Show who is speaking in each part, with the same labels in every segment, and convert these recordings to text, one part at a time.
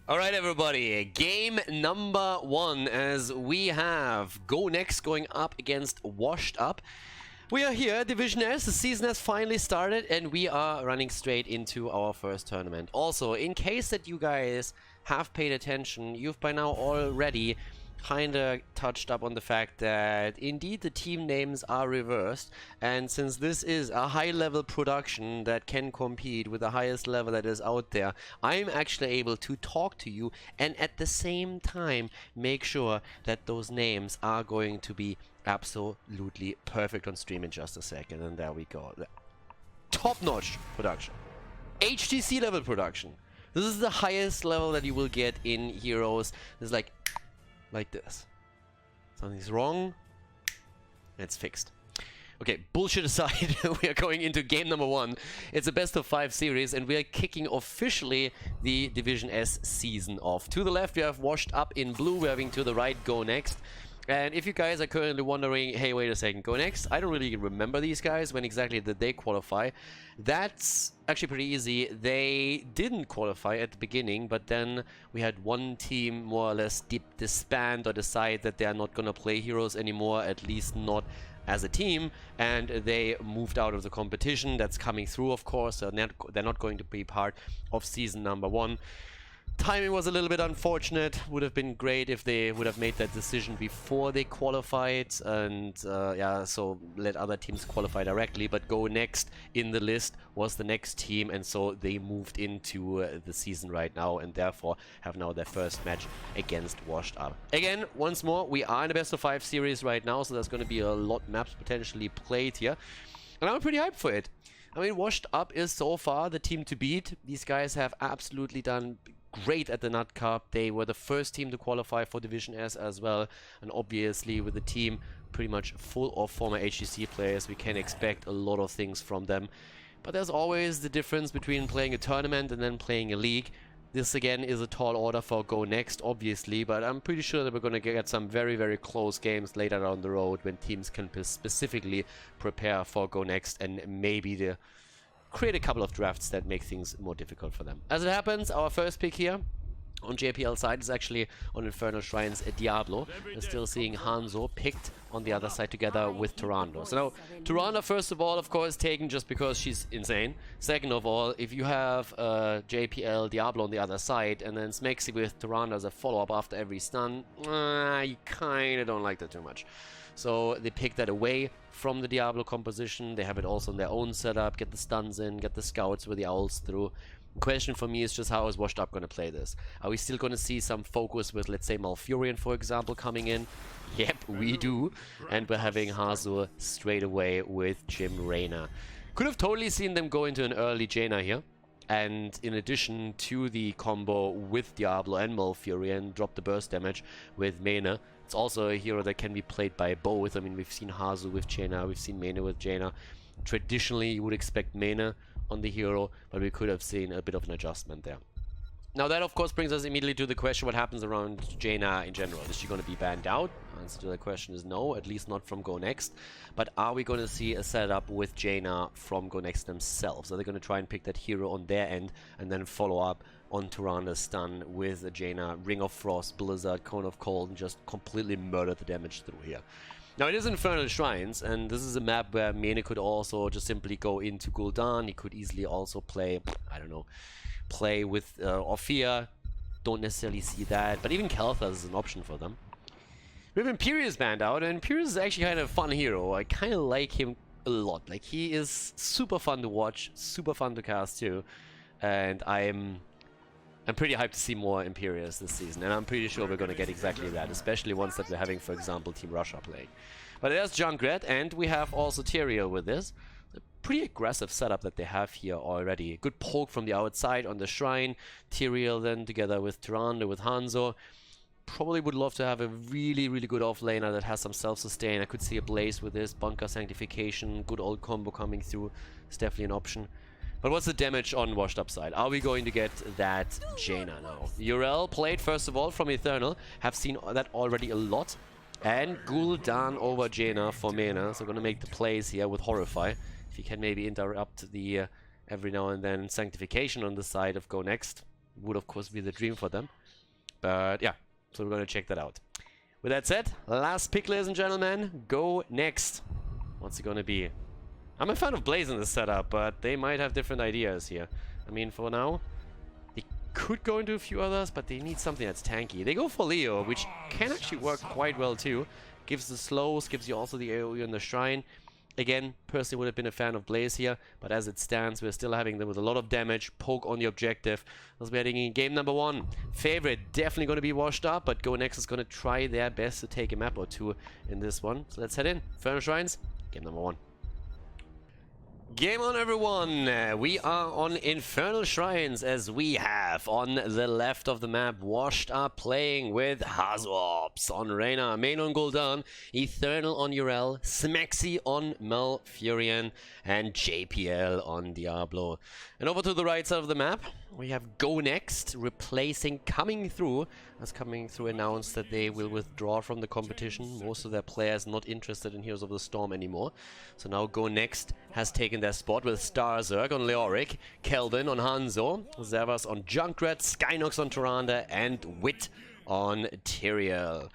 Speaker 1: Alright everybody, game number 1 as we have Go Next going up against Washed Up. We are here at Division S, the season has finally started and we are running straight into our first tournament. Also, in case that you guys have paid attention, you've by now already kinda touched up on the fact that indeed the team names are reversed, and since this is a high level production that can compete with the highest level that is out there, I'm actually able to talk to you and at the same time make sure that those names are going to be absolutely perfect on stream in just a second. And there we go. Top-notch production. HGC level production. This is the highest level that you will get in Heroes. This is like this. Something's wrong. It's fixed. Okay, bullshit aside, we are going into game number 1. It's a best of 5 series and we are kicking officially the Division S season off. To the left we have Washed Up in blue, we're having to the right Go Next. And if you guys are currently wondering, hey, wait a second, Go Next, I don't really remember these guys. When exactly did they qualify? That's actually pretty easy. They didn't qualify at the beginning, but then we had one team more or less disband or decide that they are not going to play Heroes anymore, at least not as a team, and they moved out of the competition. That's coming through, of course, so they're not going to be part of season number 1. Timing was a little bit unfortunate. Would have been great if they would have made that decision before they qualified and yeah, so let other teams qualify directly, but Go Next in the list was the next team, and so they moved into the season right now and therefore have now their first match against Washed Up. Again, once more, we are in a best of 5 series right now, so there's going to be a lot of maps potentially played here, and I'm pretty hyped for it. I mean, Washed Up is so far the team to beat. These guys have absolutely done great at the Nut Cup. They were the first team to qualify for Division S as well, and obviously with the team pretty much full of former HGC players, we can expect a lot of things from them. But there's always the difference between playing a tournament and then playing a league. This again is a tall order for Go Next, obviously, but I'm pretty sure that we're going to get some very, very close games later down the road when teams can specifically prepare for Go Next and maybe create a couple of drafts that make things more difficult for them. As it happens, our first pick here on JPL side is actually on Infernal Shrines Diablo. We're still seeing Hanzo picked on the other side together with Tyrande. So now, Tyrande, first of all, of course, taken just because she's insane. Second of all, if you have JPL Diablo on the other side and then Smexy with Tyrande as a follow-up after every stun, you kind of don't like that too much. So they pick that away from the Diablo composition. They have it also in their own setup, get the stuns in, get the scouts with the owls through. The question for me is just how is Washed Up going to play this? Are we still going to see some focus with, let's say, Malfurion, for example, coming in? Yep, we do. And we're having Hazu straight away with Jim Reyna. Could have totally seen them go into an early Jaina here. And in addition to the combo with Diablo and Malfurion, drop the burst damage with Mena. It's also a hero that can be played by both. I mean, we've seen Hazu with Jaina, we've seen Mena with Jaina. Traditionally, you would expect Mena on the hero, but we could have seen a bit of an adjustment there. Now that of course brings us immediately to the question, what happens around Jaina in general? Is she going to be banned out? Answer to the question is no, at least not from Go Next. But are we going to see a setup with Jaina from Go Next themselves? Are they going to try and pick that hero on their end and then follow up on Tyrande's stun with a Jaina, Ring of Frost, Blizzard, Cone of Cold, and just completely murder the damage through here? Now it is Infernal Shrines, and this is a map where Mene could also just simply go into Gul'dan. He could easily also play, I don't know, play with Orphea. Don't necessarily see that, but even Khaldor is an option for them. We have Imperius banned out, and Imperius is actually kind of a fun hero. I kind of like him a lot. Like, he is super fun to watch, super fun to cast too, and I'm pretty hyped to see more Imperius this season, and I'm pretty sure we're going to get exactly that, especially ones that we're having, for example, Team Russia playing. But there's Junkrat, and we have also Tyrael with this. A pretty aggressive setup that they have here already. Good poke from the outside on the shrine. Tyrael then together with Tyrande, with Hanzo. Probably would love to have a really, really good offlaner that has some self-sustain. I could see a Blaze with this, Bunker Sanctification, good old combo coming through. It's definitely an option. But what's the damage on Washed Up side? Are we going to get that Jaina now? Uriel played first of all from Eternal. Have seen that already a lot. And Gul'dan over Jaina for Mena. So going to make the plays here with Horrify. If you can maybe interrupt the every now and then Sanctification on the side of Go Next. Would of course be the dream for them. But yeah, so we're gonna check that out. With that said, last pick, ladies and gentlemen, go next. What's it gonna be? I'm a fan of Blaze in this setup, but they might have different ideas here. I mean, for now, they could go into a few others, but they need something that's tanky. They go for Leo, which can actually work quite well too. Gives the slows, gives you also the AoE on the shrine. Again, personally would have been a fan of Blaze here, but as it stands, we're still having them with a lot of damage, poke on the objective. As we're heading in game number 1. Favorite, definitely going to be washed up, but Go Next is going to try their best to take a map or two in this one. So let's head in. Infernal Shrines, game number 1. Game on, everyone! We are on Infernal Shrines, as we have on the left of the map Washed Up playing with Hazorps on Reyna, Main on Gul'dan, Eternal on Yrel, Smexy on Malfurion, and JPL on Diablo. And over to the right side of the map, we have Go Next replacing Coming Through, as Coming Through announced that they will withdraw from the competition. Most of their players not interested in Heroes of the Storm anymore. So now Go Next has taken their spot with Starzerg on Leoric, Kelvin on Hanzo, Zervas on Junkrat, Skynox on Tyrande, and Wit on Tyrael.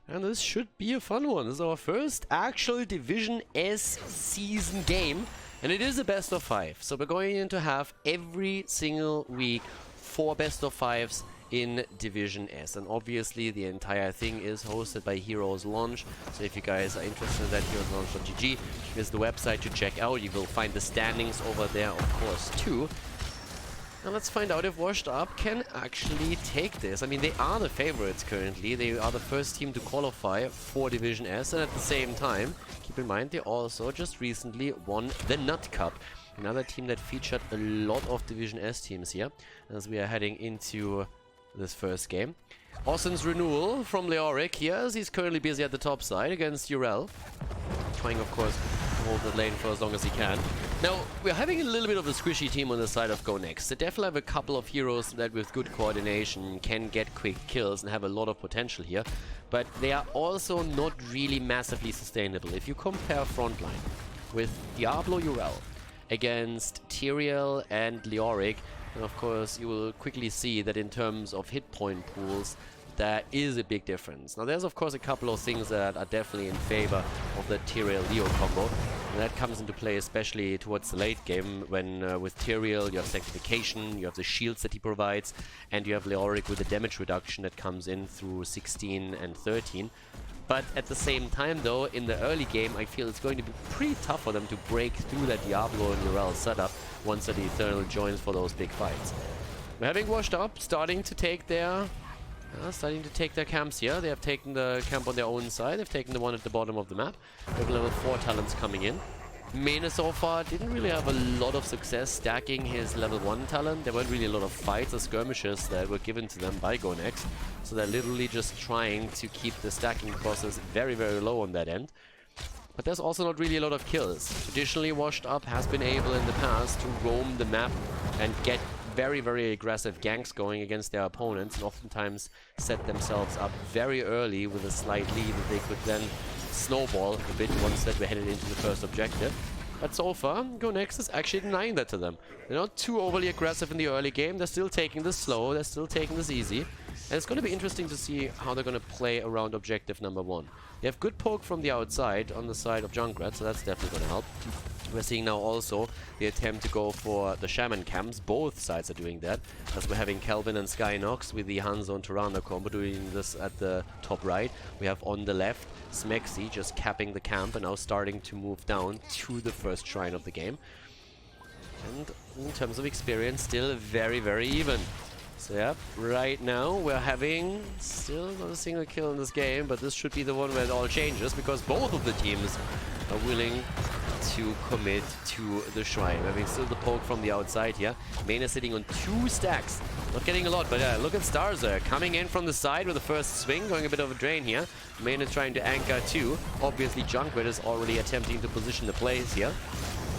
Speaker 1: And this should be a fun one. This is our first actual Division S season game. And it is a best of 5. So we're going to have every single week 4 best of 5s in Division S. And obviously the entire thing is hosted by Heroes Launch. So if you guys are interested in that, heroeslaunch.gg is the website to check out. You will find the standings over there, of course, too. And let's find out if Washed Up can actually take this. I mean, they are the favorites currently. They are the first team to qualify for Division S. And at the same time, keep in mind, they also just recently won the Nut Cup. Another team that featured a lot of Division S teams here, as we are heading into this first game. Austin's Renewal from Leoric here, as he's currently busy at the top side against Yrel. Trying, of course, to hold the lane for as long as he can. Now, we're having a little bit of a squishy team on the side of Go Next. They definitely have a couple of heroes that with good coordination can get quick kills and have a lot of potential here. But they are also not really massively sustainable. If you compare frontline with Diablo Yrel against Tyrael and Leoric, and of course you will quickly see that in terms of hit point pools, there is a big difference. Now there's of course a couple of things that are definitely in favor of the Tyrael-Leo combo. And that comes into play especially towards the late game when with Tyrael you have sanctification, you have the shields that he provides, and you have Leoric with the damage reduction that comes in through 16 and 13. But at the same time though, in the early game I feel it's going to be pretty tough for them to break through that Diablo and Yrel setup once the Eternal joins for those big fights. We're having Washed Up starting to take their camps here. They have taken the camp on their own side. They've taken the one at the bottom of the map. We have level 4 talents coming in. Mena so far didn't really have a lot of success stacking his level 1 talent. There weren't really a lot of fights or skirmishes that were given to them by Go Next. So they're literally just trying to keep the stacking process very, very low on that end. But there's also not really a lot of kills. Traditionally, Washed Up has been able in the past to roam the map and get very, very aggressive ganks going against their opponents, and oftentimes set themselves up very early with a slight lead that they could then snowball a bit once that we're headed into the first objective. But so far, Go Next is actually denying that to them. They're not too overly aggressive in the early game. They're still taking this slow. They're still taking this easy. And it's going to be interesting to see how they're going to play around objective number 1. They have good poke from the outside on the side of Junkrat, so that's definitely going to help. We're seeing now also the attempt to go for the Shaman camps. Both sides are doing that, as we're having Kelvin and Skynox with the Hanzo and Tyrande combo doing this at the top right. We have on the left Smexy just capping the camp and now starting to move down to the first shrine of the game. And in terms of experience, still very, very even. So yeah, right now we're having still not a single kill in this game, but this should be the one where it all changes, because both of the teams are willing to commit to the shrine. We're having still the poke from the outside here. Mena sitting on 2 stacks. Not getting a lot, but yeah, look at Starzerg coming in from the side with the first swing, going a bit of a drain here. Mena trying to anchor too. Obviously Junkrat is already attempting to position the plays here.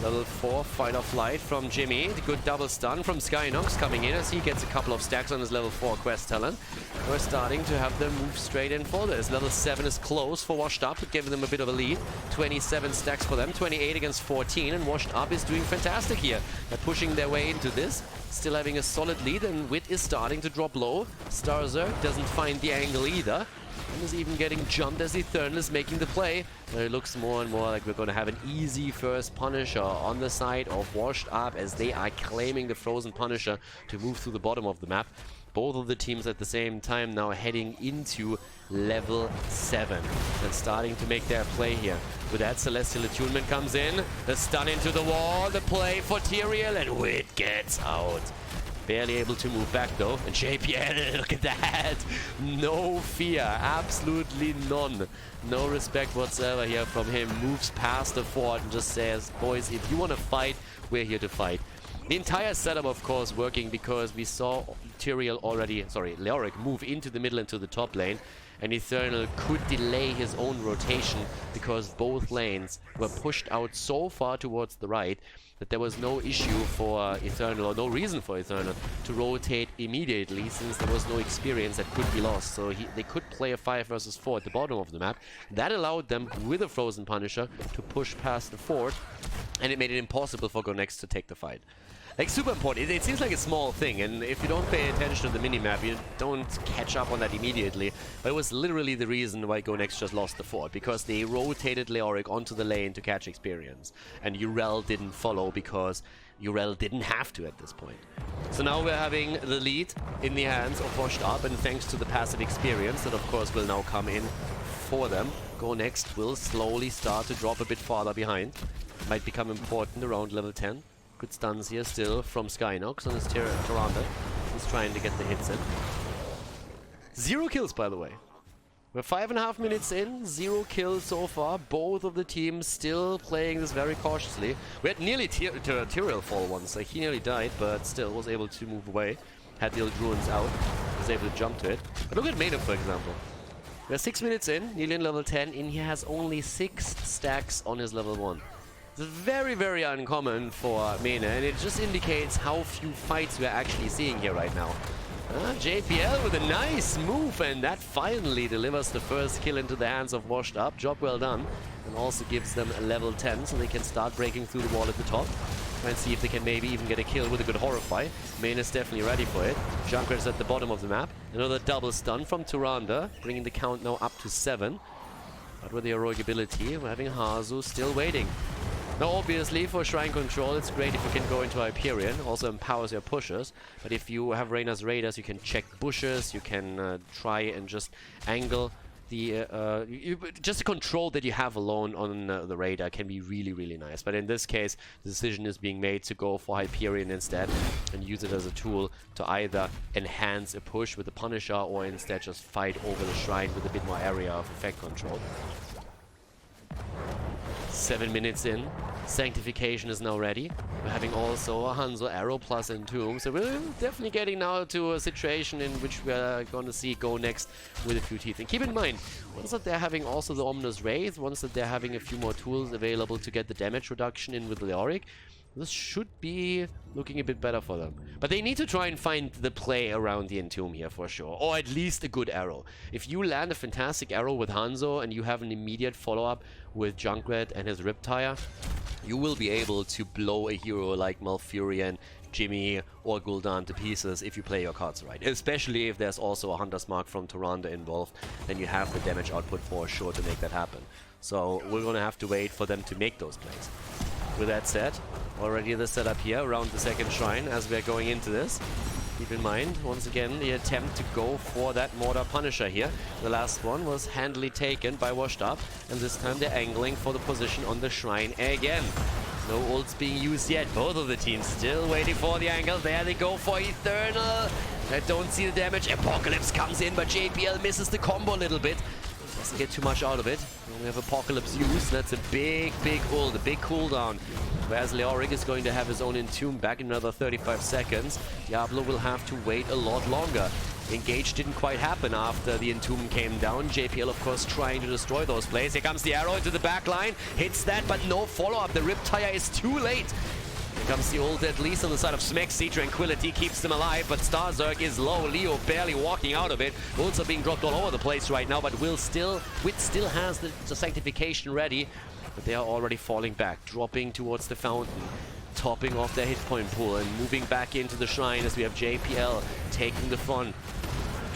Speaker 1: Level 4 fight or flight from Jimmy. The good double stun from Skynox coming in as he gets a couple of stacks on his level 4 quest talent. We're starting to have them move straight in for this. Level 7 is close for Washed Up, giving them a bit of a lead. 27 stacks for them, 28 against 14, and Washed Up is doing fantastic here. They're pushing their way into this, still having a solid lead, and Wit is starting to drop low. Starzerk doesn't find the angle either, and is even getting jumped as Eternal is making the play. It looks more and more like we're going to have an easy first Punisher on the side of Washed Up as they are claiming the Frozen Punisher to move through the bottom of the map. Both of the teams at the same time now heading into level 7 and starting to make their play here. With that, Celestial Attunement comes in, the stun into the wall, the play for Tyrael, and Wit gets out. Barely able to move back though, and JPL, look at that! No fear, absolutely none. No respect whatsoever here from him. Moves past the fort and just says, boys, if you want to fight, we're here to fight. The entire setup, of course, working because we saw Leoric move into the middle into the top lane, and Eternal could delay his own rotation because both lanes were pushed out so far towards the right that there was no issue for Eternal, or no reason for Eternal, to rotate immediately since there was no experience that could be lost. So they could play a 5 versus 4 at the bottom of the map. That allowed them, with a Frozen Punisher, to push past the fort, and it made it impossible for GoNext to take the fight. Like, super important. It seems like a small thing, and if you don't pay attention to the minimap, you don't catch up on that immediately. But it was literally the reason why GoNext just lost the fort, because they rotated Leoric onto the lane to catch experience. And Urel didn't follow because Urel didn't have to at this point. So now we're having the lead in the hands of Washed Up, and thanks to the passive experience that, of course, will now come in for them, GoNext will slowly start to drop a bit farther behind. Might become important around level 10. Good stuns here still from Skynox on his Tyrande. He's trying to get the hits in. 0 kills, by the way. We're 5.5 minutes in, 0 kills so far. Both of the teams still playing this very cautiously. We had nearly Tyrael fall once. Like, he nearly died, but still was able to move away. Had the Druins out, was able to jump to it. But look at Maiden, for example. We're 6 minutes in, nearly in level 10, and he has only 6 stacks on his level 1. It's very, very uncommon for Mena, and it just indicates how few fights we're actually seeing here right now. JPL with a nice move, and that finally delivers the first kill into the hands of Washed Up. Job well done, and also gives them a level 10 so they can start breaking through the wall at the top. Try and see if they can maybe even get a kill with a good Horrify. Mena is definitely ready for it. Junkrat is at the bottom of the map. Another double stun from Tyrande, bringing the count now up to 7. But with the heroic ability, we're having Hazu still waiting. Now, obviously, for Shrine Control, it's great if you can go into Hyperion. Also empowers your pushers. But if you have Reyna's Raiders, you can check bushes, you can try and just angle the... just the control that you have alone on the Raider can be really, really nice. But in this case, the decision is being made to go for Hyperion instead and use it as a tool to either enhance a push with the Punisher or instead just fight over the Shrine with a bit more area of effect control. 7 minutes in, Sanctification is now ready. We're having also a Hanzo Arrow plus Entomb, so we're definitely getting now to a situation in which we're going to see GoNext with a few teeth. And keep in mind, once that they're having also the Ominous Wraith, once that they're having a few more tools available to get the damage reduction in with Leoric, this should be looking a bit better for them. But they need to try and find the play around the Entomb here for sure. Or at least a good arrow. If you land a fantastic arrow with Hanzo and you have an immediate follow-up with Junkrat and his Riptire, you will be able to blow a hero like Malfurion, Jimmy, or Gul'dan to pieces if you play your cards right. Especially if there's also a Hunter's Mark from Tyrande involved, then you have the damage output for sure to make that happen. So we're gonna have to wait for them to make those plays. With that said, already the setup here around the second shrine as we're going into this. Keep in mind, once again, the attempt to go for that Mortar Punisher here. The last one was handily taken by Washed Up, and this time they're angling for the position on the shrine again. No ults being used yet. Both of the teams still waiting for the angle. There they go for Eternal. I don't see the damage. Apocalypse comes in, but JPL misses the combo a little bit. Doesn't get too much out of it. We have Apocalypse used. That's a big, big ult, a big cooldown. Whereas Leoric is going to have his own Entomb back in another 35 seconds. Diablo will have to wait a lot longer. Engage didn't quite happen after the Entomb came down. JPL, of course, trying to destroy those plays. Here comes the arrow into the back line. Hits that, but no follow-up. The Riptire is too late. Here comes the ult, at least on the side of Smexy. Tranquility keeps them alive, but Starzerk is low. Leo barely walking out of it. Ults are being dropped all over the place right now, but Wit still has the Sanctification ready. But they are already falling back, dropping towards the fountain, topping off their hit point pool, and moving back into the shrine as we have JPL taking the front.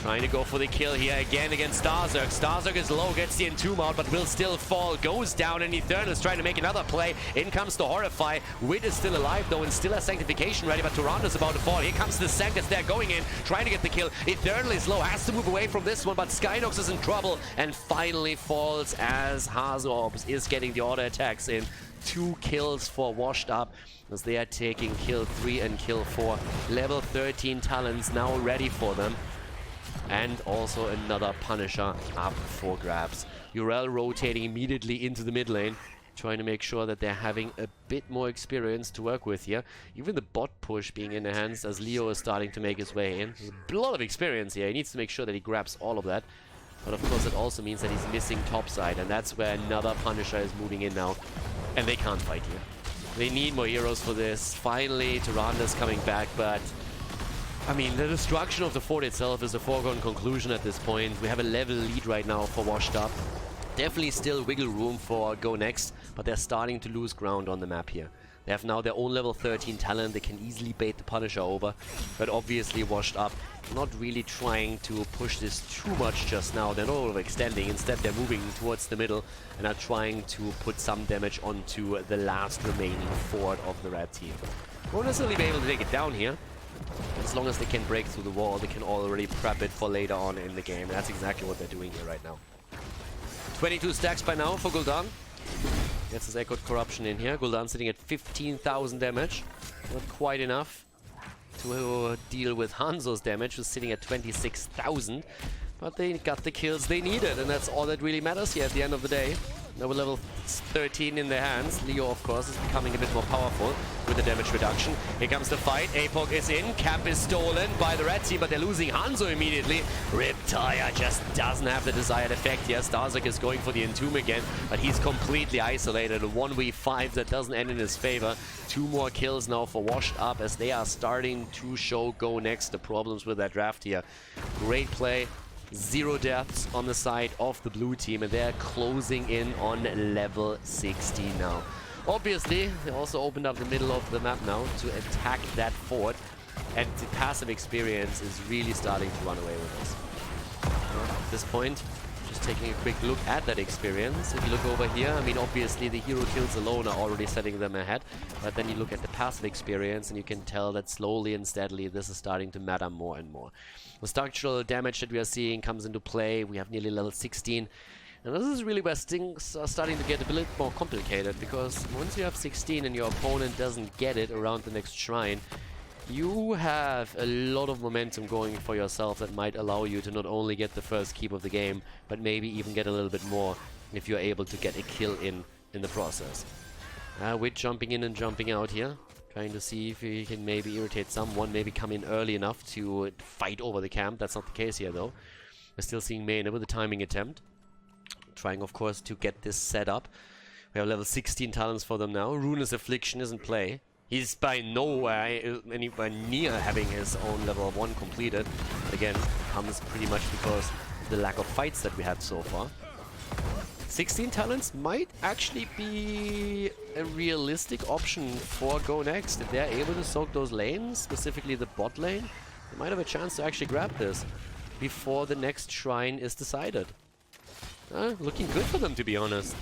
Speaker 1: Trying to go for the kill here again against Starzerk. Starzerk is low, gets the Entomb out, but will still fall. Goes down, and Eternal is trying to make another play. In comes the Horrify. Wit is still alive, though, and still has Sanctification ready, but Tyranno's about to fall. Here comes the Sanctus there, going in, trying to get the kill. Eternal is low, has to move away from this one, but Skynox is in trouble, and finally falls as Hazorbs is getting the auto attacks in. 2 kills for Washed Up, as they are taking kill 3 and kill 4. Level 13 talents now ready for them. And also another Punisher up for grabs. Urel rotating immediately into the mid lane, trying to make sure that they're having a bit more experience to work with here. Even the bot push being in their hands as Leo is starting to make his way in. There's a lot of experience here. He needs to make sure that he grabs all of that. But of course it also means that he's missing topside, and that's where another Punisher is moving in now. And they can't fight here. They need more heroes for this. Finally, Tyranno's coming back, but I mean, the destruction of the fort itself is a foregone conclusion at this point. We have a level lead right now for Washed Up. Definitely still wiggle room for Go Next, but they're starting to lose ground on the map here. They have now their own level 13 talent. They can easily bait the Punisher over, but obviously Washed Up not really trying to push this too much just now. They're not overextending. Instead, they're moving towards the middle and are trying to put some damage onto the last remaining fort of the red team. Won't necessarily be able to take it down here. As long as they can break through the wall, they can already prep it for later on in the game. And that's exactly what they're doing here right now. 22 stacks by now for Gul'dan. Gets his Echoed Corruption in here. Gul'dan sitting at 15,000 damage. Not quite enough to deal with Hanzo's damage, who's sitting at 26,000. But they got the kills they needed, and that's all that really matters here at the end of the day. Now with level 13 in their hands, Leo, of course, is becoming a bit more powerful with the damage reduction. Here comes the fight. Apoc is in. Cap is stolen by the red team, but they're losing Hanzo immediately. Riptire just doesn't have the desired effect here. Starzerk is going for the Entomb again, but he's completely isolated. A 1v5 that doesn't end in his favor. 2 more kills now for Washed Up as they are starting to show Go Next the problems with that draft here. Great play. 0 deaths on the side of the blue team, and they're closing in on level 60 now. Obviously, they also opened up the middle of the map now to attack that fort, and the passive experience is really starting to run away with us. At this point, just taking a quick look at that experience. If you look over here, I mean, obviously the hero kills alone are already setting them ahead, but then you look at the passive experience and you can tell that slowly and steadily this is starting to matter more and more. The structural damage that we are seeing comes into play. We have nearly level 16. And this is really where things are starting to get a bit more complicated, because once you have 16 and your opponent doesn't get it around the next shrine, you have a lot of momentum going for yourself that might allow you to not only get the first keep of the game, but maybe even get a little bit more if you're able to get a kill in the process. We're jumping in and jumping out here, trying to see if we can maybe irritate someone, maybe come in early enough to fight over the camp. That's not the case here, though. We're still seeing Mena with a timing attempt, trying, of course, to get this set up. We have level 16 talents for them now. Runa's Affliction is in play. He's by nowhere anywhere near having his own level 1 completed. Again, comes pretty much because of the lack of fights that we had so far. 16 talents might actually be a realistic option for Go Next. If they're able to soak those lanes, specifically the bot lane, they might have a chance to actually grab this before the next shrine is decided. Looking good for them, to be honest.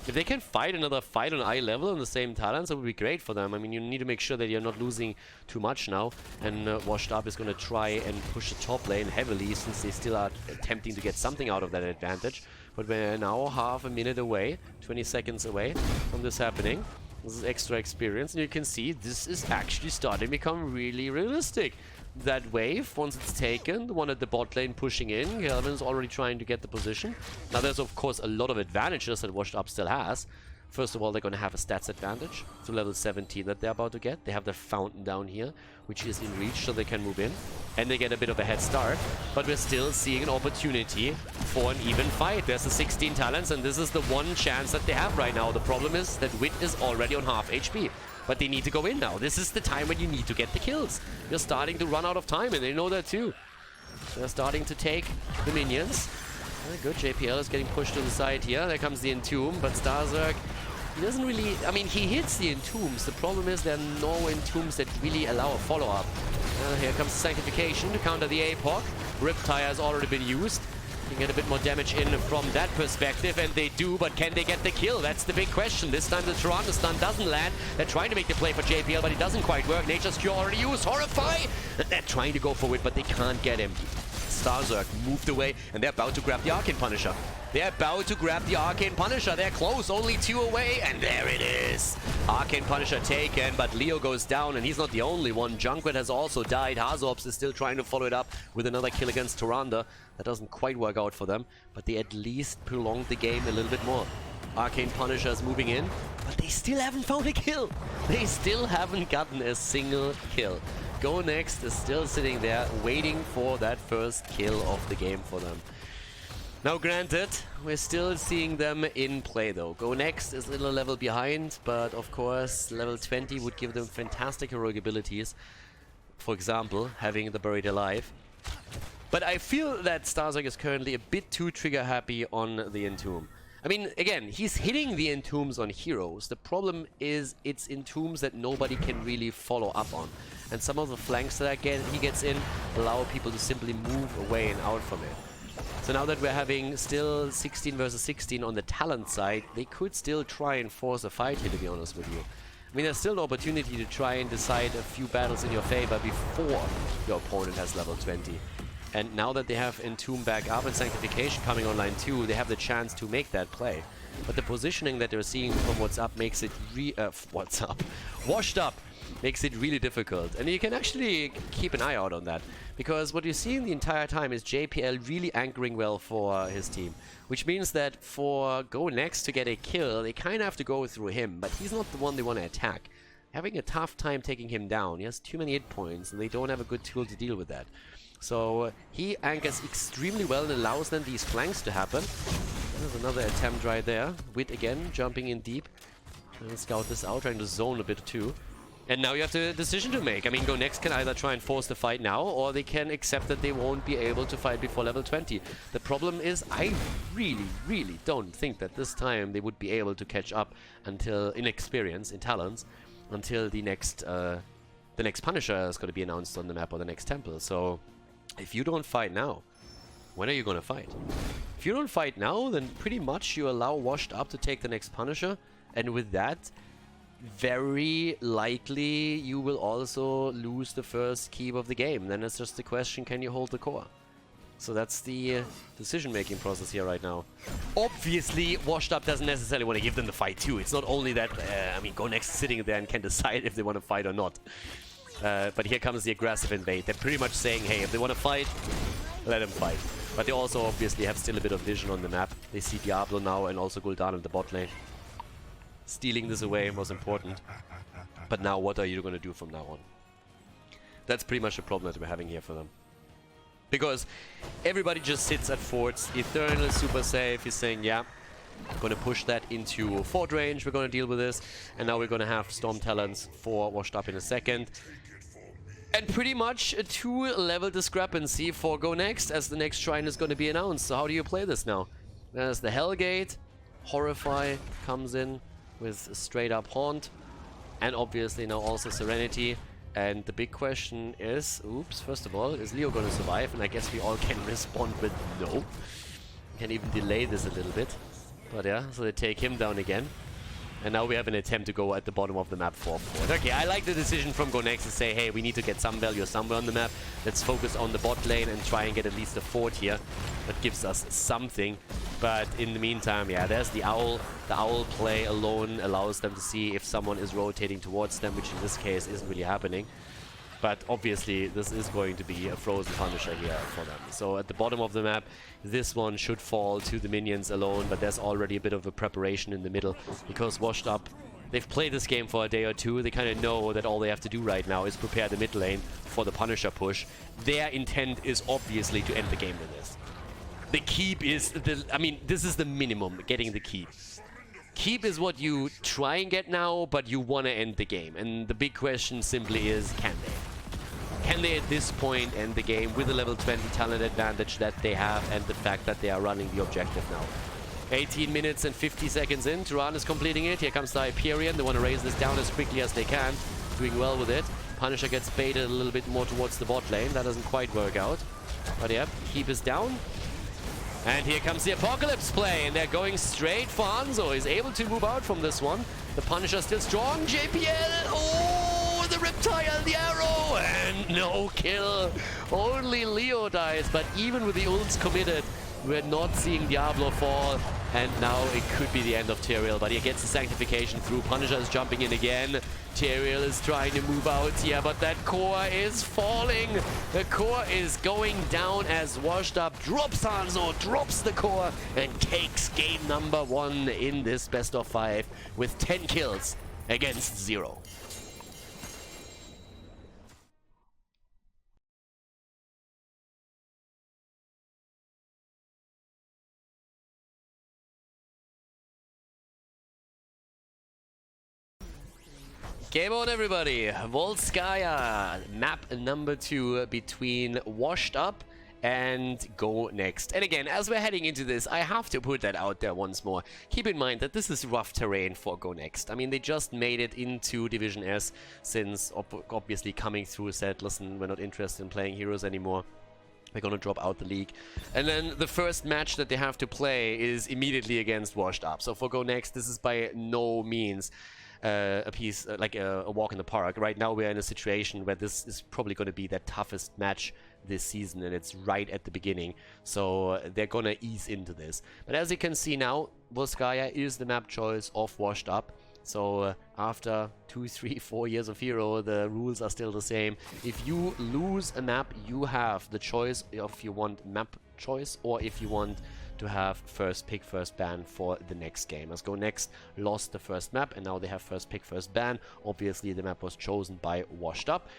Speaker 1: If they can fight another fight on eye level on the same talents, that would be great for them. I mean, you need to make sure that you're not losing too much now. And Washed Up is going to try and push the top lane heavily, since they still are attempting to get something out of that advantage. But we're now half a minute away, 20 seconds away from this happening. This is extra experience, and you can see this is actually starting to become really realistic. That wave, once it's taken, the one at the bot lane pushing in, Kelvin's already trying to get the position. Now there's of course a lot of advantages that Washed Up still has. First of all, they're going to have a stats advantage to level 17 that they're about to get. They have the fountain down here, which is in reach, so they can move in. And they get a bit of a head start. But we're still seeing an opportunity for an even fight. There's the 16 talents, and this is the one chance that they have right now. The problem is that Wit is already on half HP. But they need to go in now. This is the time when you need to get the kills. You're starting to run out of time, and they know that too. They're starting to take the minions. Good, JPL is getting pushed to the side here. There comes the Entomb, but Starzerk, he doesn't really... I mean, he hits the Entombs. The problem is there are no Entombs that really allow a follow-up. Here comes the Sanctification to counter the APOC. Riptire has already been used. You can get a bit more damage in from that perspective, and they do, but can they get the kill? That's the big question. This time the Toronto stun doesn't land. They're trying to make the play for JPL, but it doesn't quite work. Nature's Cure already used. Horrify! They're trying to go for it, but they can't get him. Starzerk moved away, and they're about to grab the Arcane Punisher. They're about to grab the Arcane Punisher. They're close, only 2 away, and there it is. Arcane Punisher taken, but Leo goes down, and he's not the only one. Junkrat has also died. Hazorps is still trying to follow it up with another kill against Tyrande. That doesn't quite work out for them, but they at least prolonged the game a little bit more. Arcane Punisher is moving in, but they still haven't found a kill. They still haven't gotten a single kill. Go Next is still sitting there waiting for that first kill of the game for them. Now granted, we're still seeing them in play though. Go Next is a little level behind, but of course level 20 would give them fantastic heroic abilities. For example, having the Buried Alive. But I feel that Starzerk is currently a bit too trigger happy on the Entomb. I mean, again, he's hitting the Entombs on heroes. The problem is it's Entombs that nobody can really follow up on. And some of the flanks that he gets in allow people to simply move away and out from it. So now that we're having still 16 versus 16 on the talent side, they could still try and force a fight here, to be honest with you. I mean, there's still an opportunity to try and decide a few battles in your favor before your opponent has level 20. And now that they have Entomb back up and Sanctification coming online too, they have the chance to make that play. But the positioning that they're seeing from What's Up makes it Washed Up makes it really difficult. And you can actually keep an eye out on that. Because what you're seeing the entire time is JPL really anchoring well for his team. Which means that for Go Next to get a kill, they kind of have to go through him. But he's not the one they want to attack. Having a tough time taking him down. He has too many hit points and they don't have a good tool to deal with that. So he anchors extremely well and allows then these flanks to happen. There's another attempt right there. Wit again, jumping in deep. Trying to scout this out, trying to zone a bit too. And now you have a decision to make. I mean, Go Next can either try and force the fight now, or they can accept that they won't be able to fight before level 20. The problem is, I really don't think that this time they would be able to catch up until, in experience, in talents, until the next Punisher is going to be announced on the map, or the next temple. So if you don't fight now, when are you going to fight? If you don't fight now, then pretty much you allow Washed Up to take the next Punisher, and with that, very likely you will also lose the first keep of the game. Then it's just the question, can you hold the core? So that's the decision-making process here right now. Obviously, Washed Up doesn't necessarily want to give them the fight too. It's not only that, I mean, Go Next sitting there and can decide if they want to fight or not. But here comes the aggressive invade. They're pretty much saying, hey, if they want to fight, let them fight. But they also obviously have still a bit of vision on the map. They see Diablo now and also Gul'dan in the bot lane. Stealing this away was important. But now what are you going to do from now on? That's pretty much the problem that we're having here for them. Because everybody just sits at forts. Eternal is super safe. He's saying, yeah, I'm going to push that into fort range. We're going to deal with this. And now we're going to have Storm Talons for Washed Up in a second. And pretty much a 2-level discrepancy for Go Next, as the next shrine is going to be announced. So how do you play this now? There's the Hellgate. Horrify comes in with a straight up Haunt. And obviously now also Serenity. And the big question is, oops, first of all, is Leo going to survive? And I guess we all can respond with no. We can even delay this a little bit. But yeah, so they take him down again. And now we have an attempt to go at the bottom of the map for fort. Okay, I like the decision from Go Next to say, hey, we need to get some value somewhere on the map. Let's focus on the bot lane and try and get at least a fort here. That gives us something. But in the meantime, yeah, there's the Owl. The Owl play alone allows them to see if someone is rotating towards them, which in this case isn't really happening. But obviously, this is going to be a frozen Punisher here for them. So at the bottom of the map, this one should fall to the minions alone, but there's already a bit of a preparation in the middle, because Washed Up, they've played this game for a day or two. They kind of know that all they have to do right now is prepare the mid lane for the Punisher push. Their intent is obviously to end the game with this. The keep is I mean, this is the minimum, getting the keep. Keep is what you try and get now, but you want to end the game. And the big question simply is, can they? Can they at this point end the game with the level 20 talent advantage that they have and the fact that they are running the objective now? 18 minutes and 50 seconds in, Turan is completing it. Here comes the Hyperion. They want to raise this down as quickly as they can. Doing well with it. Punisher gets baited a little bit more towards the bot lane. That doesn't quite work out. But yeah, Keep is down. And here comes the Apocalypse play, and they're going straight for Hanzo. He's able to move out from this one. The Punisher still strong. JPL, oh, the Riptile, the arrow, and no kill. Only Leo dies, but even with the ults committed, we're not seeing Diablo fall, and now it could be the end of Tyrael, but he gets the Sanctification through. Punisher is jumping in again. Tyrael is trying to move out here, but that core is falling. The core is going down as Washed Up drops Hanzo, drops the core, and takes game number 1 in this best of 5 with 10 kills against 0. Game on, everybody. Volskaya, map number 2 between Washed Up and Go Next. And again, as we're heading into this, I have to put that out there once more. Keep in mind that this is rough terrain for Go Next. I mean, they just made it into Division S since obviously coming through said, listen, we're not interested in playing heroes anymore. They're gonna drop out the league. And then the first match that they have to play is immediately against Washed Up. So for Go Next, this is by no means a piece like a walk in the park. Right now we're in a situation where this is probably going to be their toughest match this season, and it's right at the beginning, so they're gonna ease into this. But as you can see now, Volskaya is the map choice of Washed Up. So after 2, 3, 4 years of Hero, the rules are still the same. If you lose a map, you have the choice if you want map choice or if you want to have first pick, first ban for the next game. As Go Next lost the first map, and now they have first pick, first ban. Obviously, the map was chosen by Washed Up,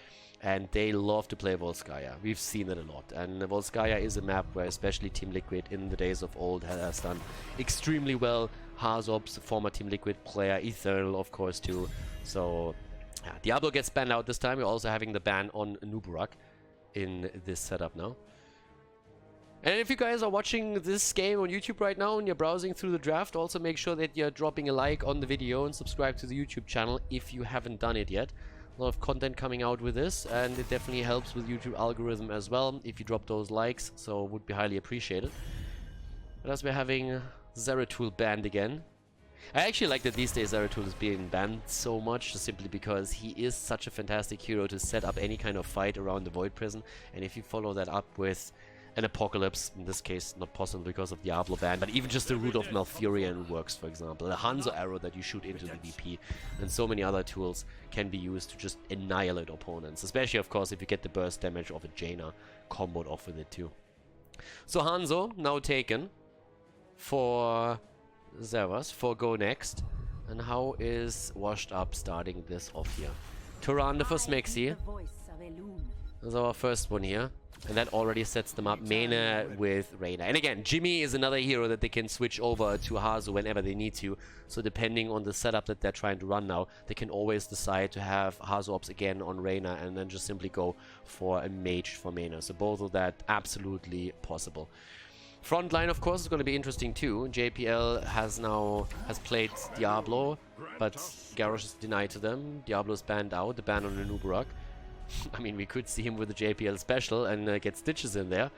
Speaker 1: and they love to play Volskaya. We've seen it a lot, and Volskaya is a map where especially Team Liquid in the days of old has done extremely well. Hazob's former Team Liquid player, Ethereal of course too. So yeah, Diablo gets banned out this time. We're also having the ban on Nuburak in this setup now. And if you guys are watching this game on YouTube right now and you're browsing through the draft, also make sure that you're dropping a like on the video and subscribe to the YouTube channel if you haven't done it yet. A lot of content coming out with this, and it definitely helps with YouTube algorithm as well if you drop those likes, so would be highly appreciated. But as we're having Zeratul banned again. I actually like that these days Zeratul is being banned so much, simply because he is such a fantastic hero to set up any kind of fight around the Void Prison, and if you follow that up with an Apocalypse, in this case not possible because of Diablo ban, but even just the Root of Malfurion works, for example. The Hanzo arrow that you shoot into the VP, and so many other tools can be used to just annihilate opponents, especially of course if you get the burst damage of a Jaina comboed off with it too. So Hanzo now taken for Zevas for Go Next. And how is Washed Up starting this off here? Turanda for Smexy. That's our first one here. And that already sets them up. Mena with Reyna. And again, Jimmy is another hero that they can switch over to Hazu whenever they need to. So depending on the setup that they're trying to run now, they can always decide to have Hazu ops again on Reyna and then just simply go for a mage for Mena. So both of that absolutely possible. Front line, of course, is going to be interesting too. JPL has played Diablo, but Garrosh is denied to them. Diablo's banned out, the ban on Nuburak. I mean, we could see him with the JPL special and get Stitches in there.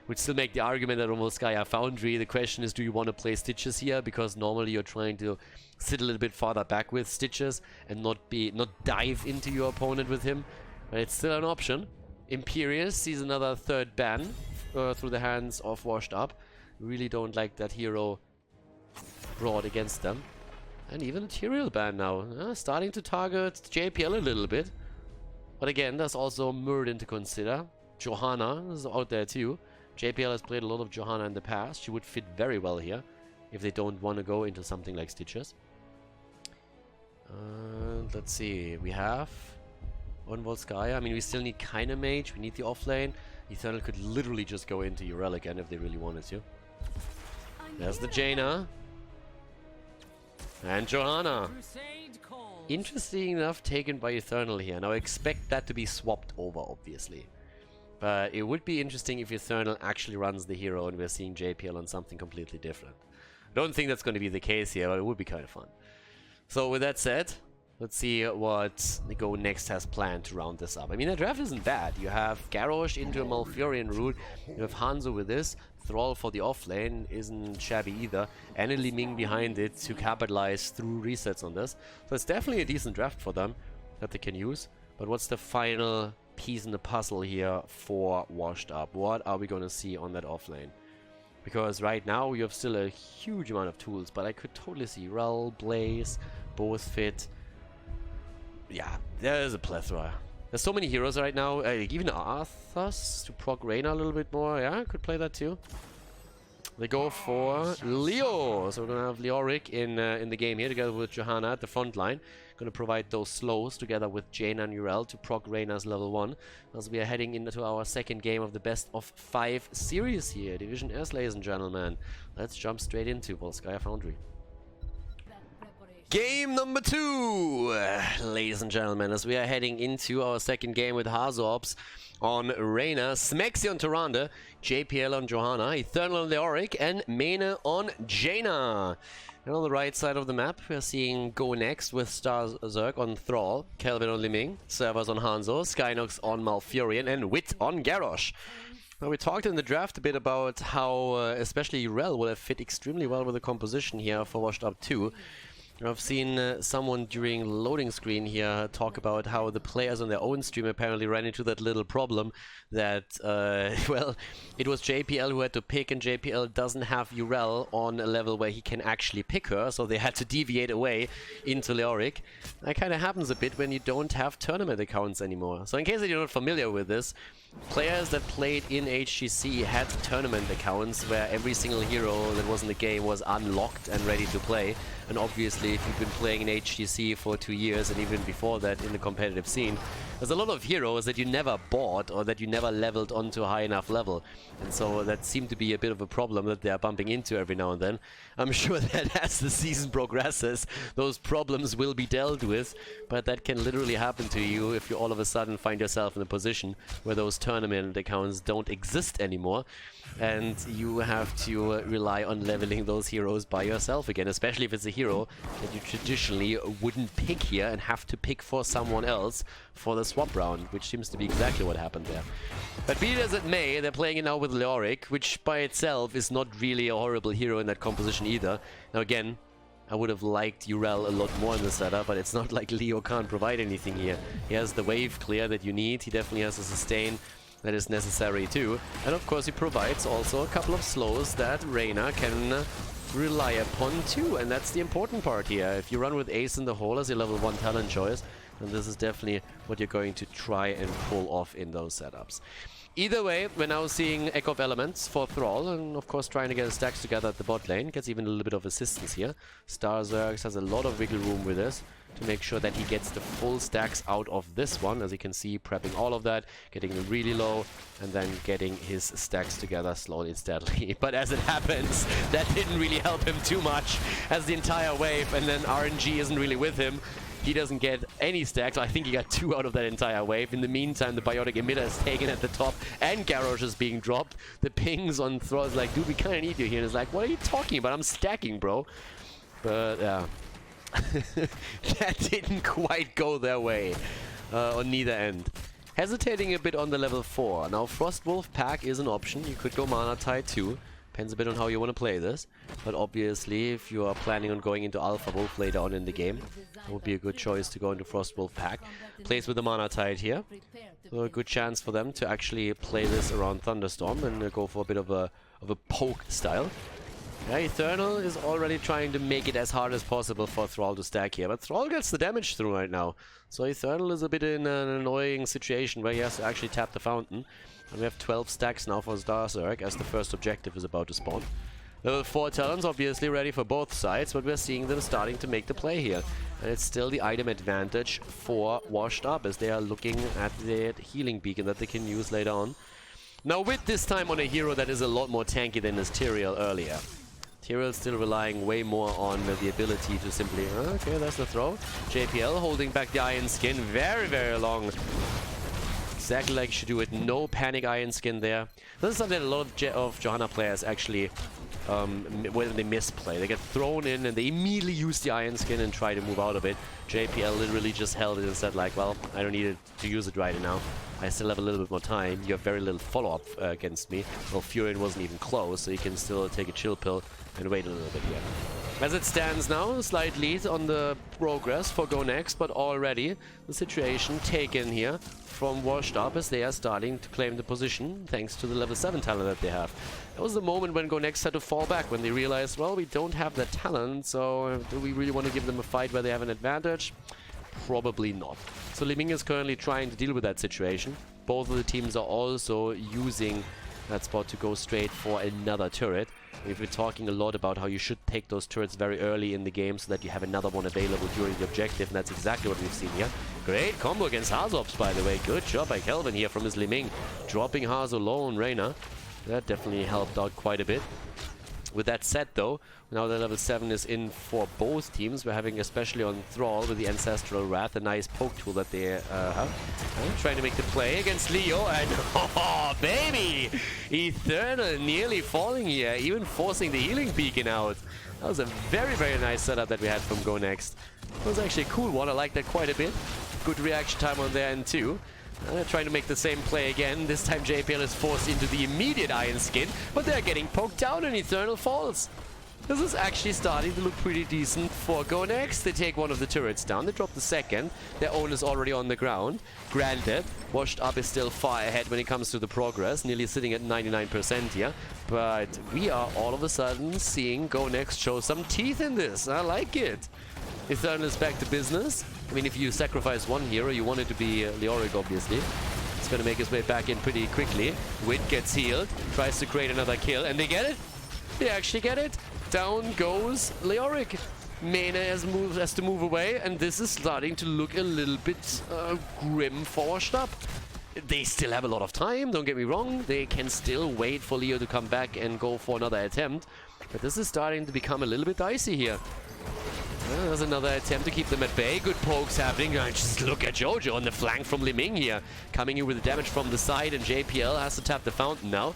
Speaker 1: Would still make the argument that on Volskaya Foundry, the question is, do you want to play Stitches here? Because normally you're trying to sit a little bit farther back with Stitches and not dive into your opponent with him. But it's still an option. Imperius sees another third ban through the hands of Washed Up. Really don't like that hero brought against them. And even Tyrael ban now. Starting to target JPL a little bit. But again, there's also Muradin to consider. Johanna is out there too. JPL has played a lot of Johanna in the past. She would fit very well here if they don't want to go into something like Stitches. Let's see. We have Unvolskaya. I mean, we still need Kinda Mage. We need the offlane. Eternal could literally just go into Urel again if they really wanted to. There's the Jaina. And Johanna. Interesting enough, taken by Eternal here. Now, I expect that to be swapped over, obviously. But it would be interesting if Eternal actually runs the hero and we're seeing JPL on something completely different. I don't think that's going to be the case here, but it would be kind of fun. So with that said, let's see what the Go Next has planned to round this up. I mean, the draft isn't bad. You have Garrosh into a Malfurion route. You have Hanzo with this. Thrall for the offlane isn't shabby either. And a Li Ming behind it to capitalize through resets on this. So it's definitely a decent draft for them that they can use. But what's the final piece in the puzzle here for Washed Up? What are we going to see on that offlane? Because right now you have still a huge amount of tools, but I could totally see Rel, Blaze, both fit. Yeah, there's a plethora. There's so many heroes right now. Even Arthas to proc Reyna a little bit more. Yeah, could play that too. They go for Leo. So we're going to have Leoric in the game here together with Johanna at the front line. Going to provide those slows together with Jaina and Urel to proc Reyna's level 1. As we are heading into our second game of the best of 5 series here. Division S, ladies and gentlemen. Let's jump straight into Volskaya Foundry. Game number 2, ladies and gentlemen, as we are heading into our second game with Hazorps on Reyna, Smexy on Tyrande, JPL on Johanna, Eternal on Leoric, and Mena on Jaina. And on the right side of the map, we're seeing Go Next with Star Zerg on Thrall, Kelvin on Li Ming, Servers on Hanzo, Skynox on Malfurion, and Wit on Garrosh. Now, we talked in the draft a bit about how especially Urel will have fit extremely well with the composition here for Washed Up 2. I've seen someone during loading screen here talk about how the players on their own stream apparently ran into that little problem that, well, it was JPL who had to pick, and JPL doesn't have Urel on a level where he can actually pick her, so they had to deviate away into Leoric. That kind of happens a bit when you don't have tournament accounts anymore. So in case you're not familiar with this, players that played in HGC had tournament accounts where every single hero that was in the game was unlocked and ready to play. And obviously, if you've been playing in HGC for 2 years and even before that in the competitive scene, there's a lot of heroes that you never bought or that you never leveled onto a high enough level. And so that seemed to be a bit of a problem that they're bumping into every now and then. I'm sure that as the season progresses, those problems will be dealt with, but that can literally happen to you if you all of a sudden find yourself in a position where those tournament accounts don't exist anymore, and you have to rely on leveling those heroes by yourself again, especially if it's a hero that you traditionally wouldn't pick here and have to pick for someone else for the swap round, which seems to be exactly what happened there. But be it as it may, they're playing it now with Leoric, which by itself is not really a horrible hero in that composition either. Now again, I would have liked Urel a lot more in the setup, but it's not like Leo can't provide anything here. He has the wave clear that you need, he definitely has a sustain that is necessary too. And of course he provides also a couple of slows that Reyna can rely upon too, and that's the important part here. If you run with Ace in the hole as your level 1 talent choice, then this is definitely what you're going to try and pull off in those setups. Either way, we're now seeing Echo of Elements for Thrall, and of course trying to get his stacks together at the bot lane. Gets even a little bit of assistance here. Star Zergs has a lot of wiggle room with this to make sure that he gets the full stacks out of this one. As you can see, prepping all of that, getting them really low, and then getting his stacks together slowly and steadily. But as it happens, that didn't really help him too much as the entire wave, and then RNG isn't really with him. He doesn't get any stacks. I think he got 2 out of that entire wave. In the meantime, the Biotic Emitter is taken at the top, and Garrosh is being dropped. The pings on Thrall is like, dude, we kind of need you here. And it's like, what are you talking about? I'm stacking, bro. But, yeah. That didn't quite go their way on neither end. Hesitating a bit on the level 4. Now, Frostwolf Pack is an option. You could go Mana Tide too. Depends a bit on how you want to play this. But obviously, if you are planning on going into Alpha Wolf later on in the game, that would be a good choice to go into Frostwolf Pack. Plays with the Mana Tide here. So a good chance for them to actually play this around Thunderstorm and go for a bit of a poke style. Yeah, Eternal is already trying to make it as hard as possible for Thrall to stack here, but Thrall gets the damage through right now. So Eternal is a bit in an annoying situation where he has to actually tap the fountain. And we have 12 stacks now for Zerg as the first objective is about to spawn. Level 4 Talons obviously ready for both sides, but we're seeing them starting to make the play here. And it's still the item advantage for Washed Up as they are looking at the healing beacon that they can use later on. Now with this time on a hero that is a lot more tanky than his Tyrael earlier. Tyrael still relying way more on the ability to simply... okay, that's the throw. JPL holding back the Iron Skin very, very long. Exactly like you should do it. No panic Iron Skin there. This is something that a lot of Johanna players actually... when they misplay. They get thrown in and they immediately use the Iron Skin and try to move out of it. JPL literally just held it and said like, well, I don't need to use it right now. I still have a little bit more time. You have very little follow-up against me. Well, Furion wasn't even close, so you can still take a chill pill and wait a little bit here. As it stands now, a slight lead on the progress for Go Next, but already the situation taken here from Washed Up as they are starting to claim the position thanks to the level 7 talent that they have. That was the moment when Go Next had to fall back, when they realized, well, we don't have that talent, so do we really want to give them a fight where they have an advantage? Probably not. So Li Ming is currently trying to deal with that situation. Both of the teams are also using that spot to go straight for another turret. We've been talking a lot about how you should take those turrets very early in the game so that you have another one available during the objective, and that's exactly what we've seen here. Great combo against Hazops, by the way. Good job by Kelvin here from his Li Ming. Dropping Hazo low on Reyna. That definitely helped out quite a bit. With that said though, now the level 7 is in for both teams. We're having, especially on Thrall with the Ancestral Wrath, a nice poke tool that they have. Trying to make the play against Leo, and oh baby! Eternal nearly falling here, even forcing the healing beacon out. That was a very, very nice setup that we had from Go Next. It was actually a cool one, I like that quite a bit. Good reaction time on their end too. Trying to make the same play again. This time JPL is forced into the immediate Iron Skin, but they're getting poked down and Eternal falls. This is actually starting to look pretty decent for Go Next. They take one of the turrets down, they drop the second. Their own is already on the ground. Granted, Washed Up is still far ahead when it comes to the progress, nearly sitting at 99% here. But we are all of a sudden seeing Go Next show some teeth in this. I like it. Eternal is back to business. I mean, if you sacrifice one hero, you want it to be Leoric, obviously. It's going to make his way back in pretty quickly. Wit gets healed, tries to create another kill, and they get it. They actually get it. Down goes Leoric. Mena has to move away, and this is starting to look a little bit grim for Washed Up. They still have a lot of time, don't get me wrong. They can still wait for Leo to come back and go for another attempt. But this is starting to become a little bit dicey here. There's another attempt to keep them at bay. Good pokes happening. Just look at Jojo on the flank from Li Ming here. Coming in with the damage from the side, and JPL has to tap the fountain now.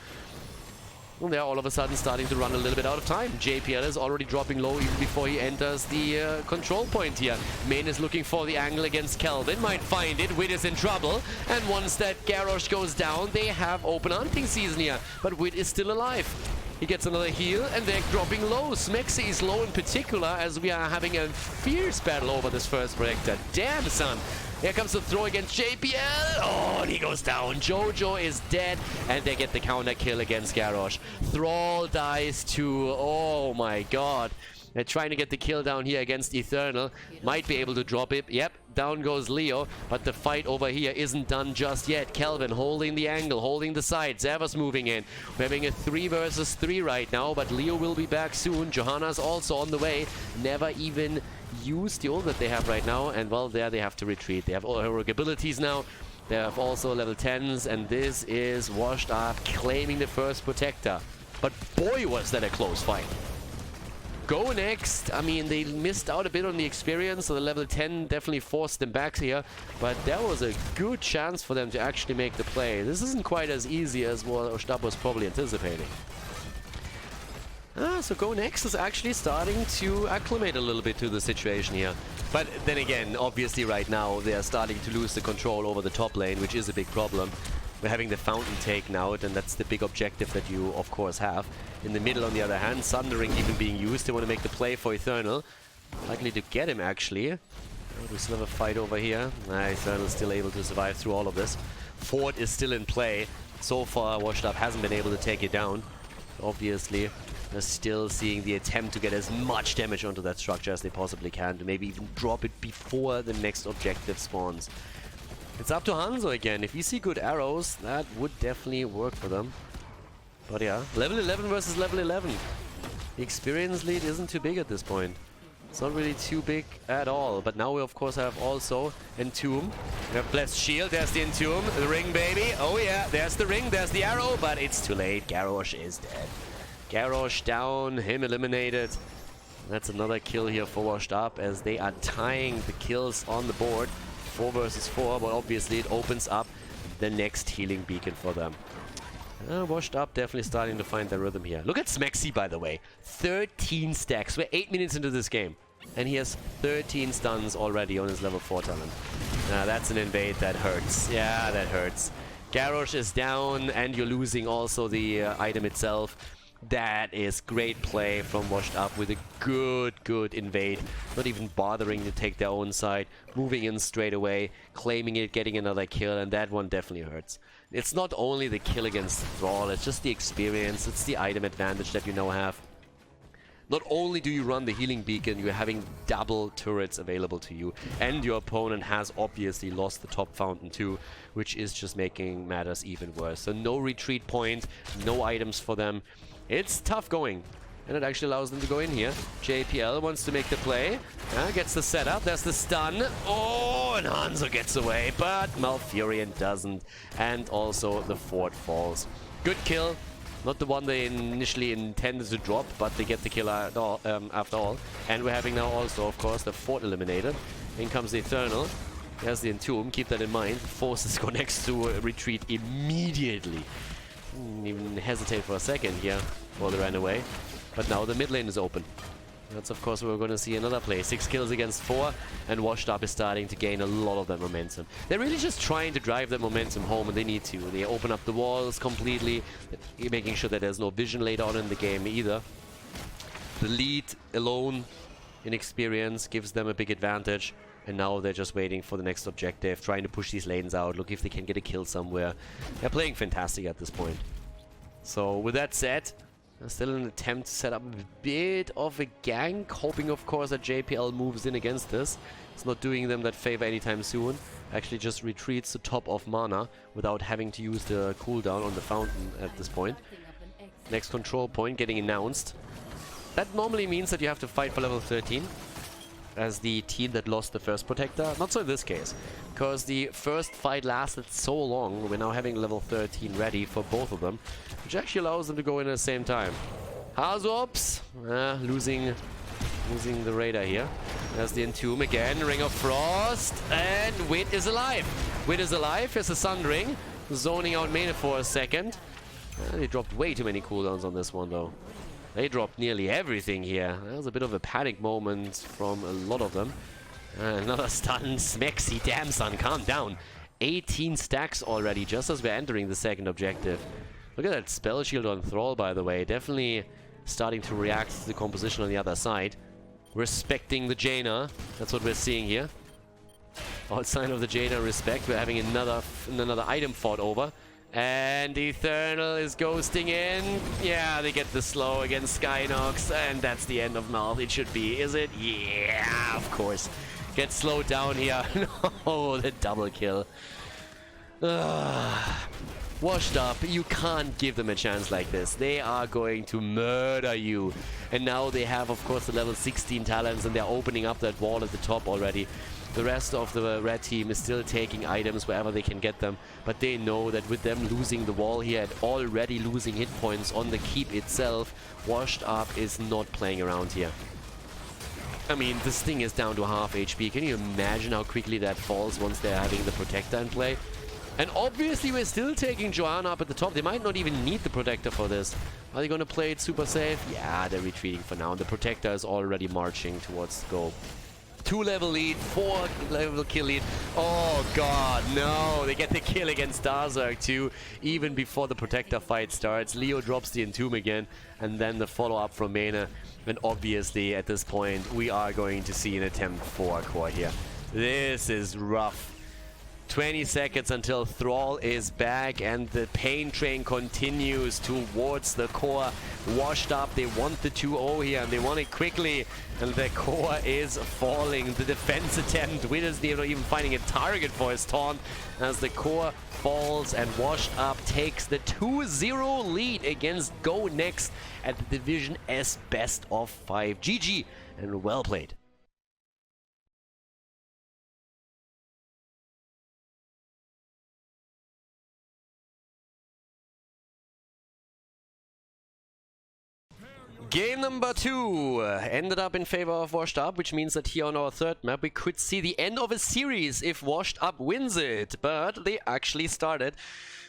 Speaker 1: Well, they're all of a sudden starting to run a little bit out of time. JPL is already dropping low even before he enters the control point here. Main is looking for the angle against Kelvin. Might find it. Wit is in trouble. And once that Garrosh goes down, they have open hunting season here. But Wit is still alive. He gets another heal, and they're dropping low. Smexy is low in particular, as we are having a fierce battle over this first projector. Damn, son. Here comes the throw against JPL. Oh, and he goes down. Jojo is dead, and they get the counter kill against Garrosh. Thrall dies too. Oh my god. They're trying to get the kill down here against Eternal. Might be able to drop it. Yep, down goes Leo. But the fight over here isn't done just yet. Kelvin holding the angle, holding the side. Zavas moving in. We're having a 3 versus 3 right now, but Leo will be back soon. Johanna's also on the way. Never even used the ult that they have right now. And well, there they have to retreat. They have all heroic abilities now. They have also level 10s. And this is Washed Up claiming the first protector. But boy, was that a close fight. Go Next, I mean, they missed out a bit on the experience, so the level 10 definitely forced them back here, but that was a good chance for them to actually make the play. This isn't quite as easy as what Washed Up was probably anticipating. So Go Next is actually starting to acclimate a little bit to the situation here. But then again, obviously right now, they are starting to lose the control over the top lane, which is a big problem. We're having the fountain taken out, and that's the big objective that you, of course, have. In the middle, on the other hand, Sundering even being used. They want to make the play for Eternal. Likely to get him, actually. We still have a fight over here. Eternal is still able to survive through all of this. Fort is still in play. So far, Washed Up hasn't been able to take it down. Obviously, They're still seeing the attempt to get as much damage onto that structure as they possibly can, to maybe even drop it before the next objective spawns. It's up to Hanzo again. If you see good arrows, that would definitely work for them. But yeah, level 11 versus level 11. The experience lead isn't too big at this point. It's not really too big at all. But now we of course have also Entomb. We have Blessed Shield. There's the Entomb. The ring, baby. Oh yeah, there's the ring. There's the arrow. But it's too late. Garrosh is dead. Garrosh down. Him eliminated. That's another kill here for Washed Up as they are tying the kills on the board. 4 versus 4, but obviously it opens up the next healing beacon for them. Washed Up definitely starting to find their rhythm here. Look at Smexy, by the way. 13 stacks. We're 8 minutes into this game. And he has 13 stuns already on his level 4 talent. That's an invade that hurts. Yeah, that hurts. Garrosh is down, and you're losing also the item itself. That is great play from Washed Up with a good invade. Not even bothering to take their own side. Moving in straight away, claiming it, getting another kill, and that one definitely hurts. It's not only the kill against Thrall, it's just the experience, it's the item advantage that you now have. Not only do you run the healing beacon, you're having double turrets available to you. And your opponent has obviously lost the top fountain too, which is just making matters even worse. So no retreat point, no items for them. It's tough going. And it actually allows them to go in here. JPL wants to make the play. Gets the setup. There's the stun. Oh, and Hanzo gets away. But Malfurion doesn't. And also the fort falls. Good kill. Not the one they initially intended to drop, but they get the kill after all. And we're having now also, of course, the fort eliminated. In comes the Eternal. There's the Entomb. Keep that in mind. Forces go next to retreat immediately. Didn't even hesitate for a second here before they ran away. But now the mid lane is open. That's of course where we're going to see another play. 6 kills against 4, and Washed Up is starting to gain a lot of that momentum. They're really just trying to drive that momentum home, and they need to. They open up the walls completely, making sure that there's no vision later on in the game either. The lead alone in experience gives them a big advantage, and now they're just waiting for the next objective, trying to push these lanes out, look if they can get a kill somewhere. They're playing fantastic at this point. So with that said, still an attempt to set up a bit of a gank, hoping of course that JPL moves in against this. It's not doing them that favor anytime soon. Actually just retreats to top of mana without having to use the cooldown on the fountain at this point. Next control point getting announced. That normally means that you have to fight for level 13 as the team that lost the first protector. Not so in this case, because the first fight lasted so long. We're now having level 13 ready for both of them, which actually allows them to go in at the same time. Hazops losing the radar here. There's the Entomb again, Ring of Frost, and Wit is alive. Wit is alive. Here's the Sundering, zoning out Mane for a second. They dropped way too many cooldowns on this one though. They dropped nearly everything here. That was a bit of a panic moment from a lot of them. Another stun. Smexy, damn son, calm down. 18 stacks already, just as we're entering the second objective. Look at that spell shield on Thrall, by the way. Definitely starting to react to the composition on the other side. Respecting the Jaina. That's what we're seeing here. Outside of the Jaina respect, we're having another item fought over. And Eternal is ghosting in. Yeah, they get the slow against Skynox, and that's the end of Malth. It should be, is it? Yeah, of course. Get slowed down here. No, the double kill. Washed Up, you can't give them a chance like this. They are going to murder you. And now they have, of course, the level 16 talents, and they're opening up that wall at the top already. The rest of the red team is still taking items wherever they can get them, but they know that with them losing the wall here and already losing hit points on the keep itself, Washed Up is not playing around here. I mean, this thing is down to half HP. Can you imagine how quickly that falls once they're having the Protector in play? And obviously we're still taking Joanna up at the top. They might not even need the Protector for this. Are they going to play it super safe? Yeah, they're retreating for now. And the Protector is already marching towards the goal. 2-level lead, 4-level kill lead. Oh god, no. They get the kill against Darzark too, even before the Protector fight starts. Leo drops the Entomb again, and then the follow-up from Mena. And obviously, at this point, we are going to see an attempt for core here. This is rough. 20 seconds until Thrall is back, and the pain train continues towards the core. Washed Up, they want the 2-0 here, and they want it quickly, and the core is falling. The defense attempt, Winners not even finding a target for his taunt, as the core falls, and Washed Up takes the 2-0 lead against Go Next at the Division S best of 5. GG, and well played. Game number 2 ended up in favor of Washed Up, which means that here on our third map we could see the end of a series if Washed Up wins it. But they actually started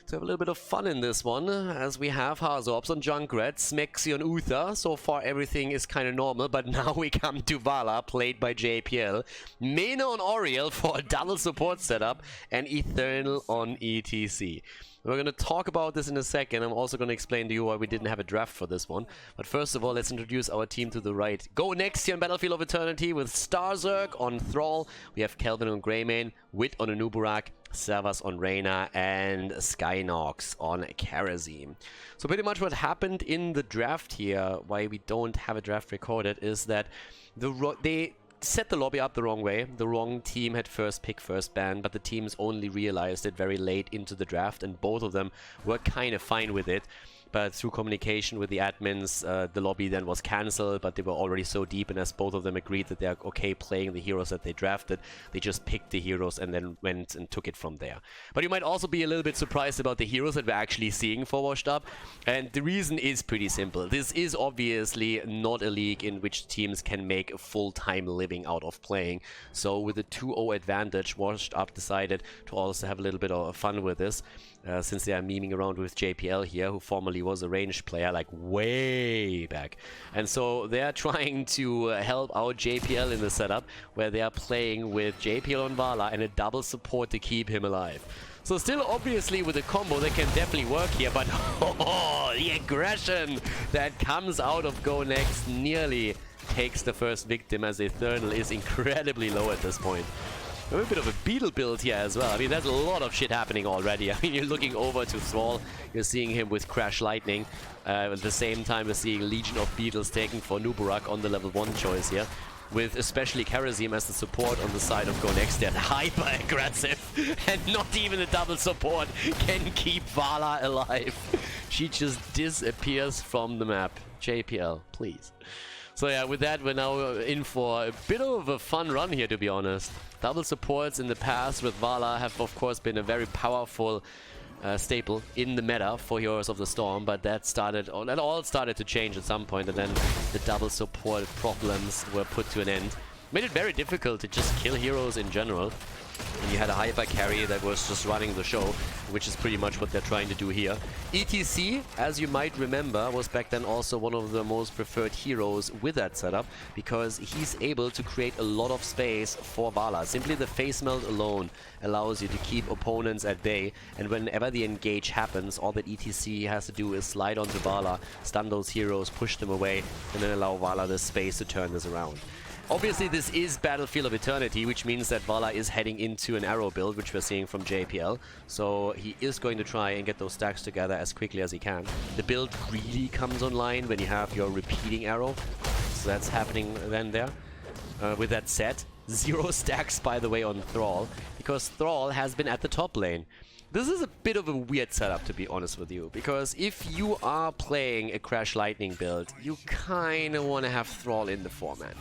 Speaker 1: to have a little bit of fun in this one, as we have Hazorps on Junkrat, Smexy on Uther. So far everything is kind of normal, but now we come to Vala, played by JPL, Mena on Oriel for a double support setup, and Eternal on ETC. We're going to talk about this in a second. I'm also going to explain to you why we didn't have a draft for this one. But first of all, let's introduce our team to the right. Go Next here on Battlefield of Eternity with Starzerk on Thrall. We have Kelvin on Greymane, Wit on Anuburak, Servas on Reyna, and Skynox on Karazim. So pretty much what happened in the draft here, why we don't have a draft recorded, is that they set the lobby up the wrong way. The wrong team had first pick, first ban, but the teams only realized it very late into the draft, and both of them were kind of fine with it. But through communication with the admins, the lobby then was cancelled, but they were already so deep, and as both of them agreed that they're okay playing the heroes that they drafted, they just picked the heroes and then went and took it from there. But you might also be a little bit surprised about the heroes that we're actually seeing for Washed Up, and the reason is pretty simple. This is obviously not a league in which teams can make a full-time living out of playing. So with a 2-0 advantage, Washed Up decided to also have a little bit of fun with this. Since they are memeing around with JPL here, who formerly was a ranged player, like way back. And so they are trying to help out JPL in the setup, where they are playing with JPL on Vala and a double support to keep him alive. So still, obviously, with a combo, they can definitely work here, but oh, the aggression that comes out of Go Next nearly takes the first victim, as Eternal is incredibly low at this point. A bit of a beetle build here as well. I mean, there's a lot of shit happening already. I mean, you're looking over to Thrall, you're seeing him with Crash Lightning. At the same time, we're seeing Legion of Beetles taken for Nuburak on the level 1 choice here, with especially Karazim as the support on the side of Go Next. They're hyper aggressive, and not even a double support can keep Vala alive. She just disappears from the map. JPL, please. So yeah, with that, we're now in for a bit of a fun run here, to be honest. Double supports in the past with Vala have, of course, been a very powerful staple in the meta for Heroes of the Storm, but that all started to change at some point, and then the double support problems were put to an end. Made it very difficult to just kill heroes in general. And you had a hyper carry that was just running the show, which is pretty much what they're trying to do here. ETC, as you might remember, was back then also one of the most preferred heroes with that setup, because he's able to create a lot of space for Vala. Simply the face melt alone allows you to keep opponents at bay, and whenever the engage happens, all that ETC has to do is slide onto Vala, stun those heroes, push them away, and then allow Vala the space to turn this around. Obviously, this is Battlefield of Eternity, which means that Vala is heading into an arrow build, which we're seeing from JPL. So he is going to try and get those stacks together as quickly as he can. The build really comes online when you have your repeating arrow. So that's happening then there. With that said, 0 stacks, by the way, on Thrall, because Thrall has been at the top lane. This is a bit of a weird setup, to be honest with you, because if you are playing a Crash Lightning build, you kind of want to have Thrall in the format.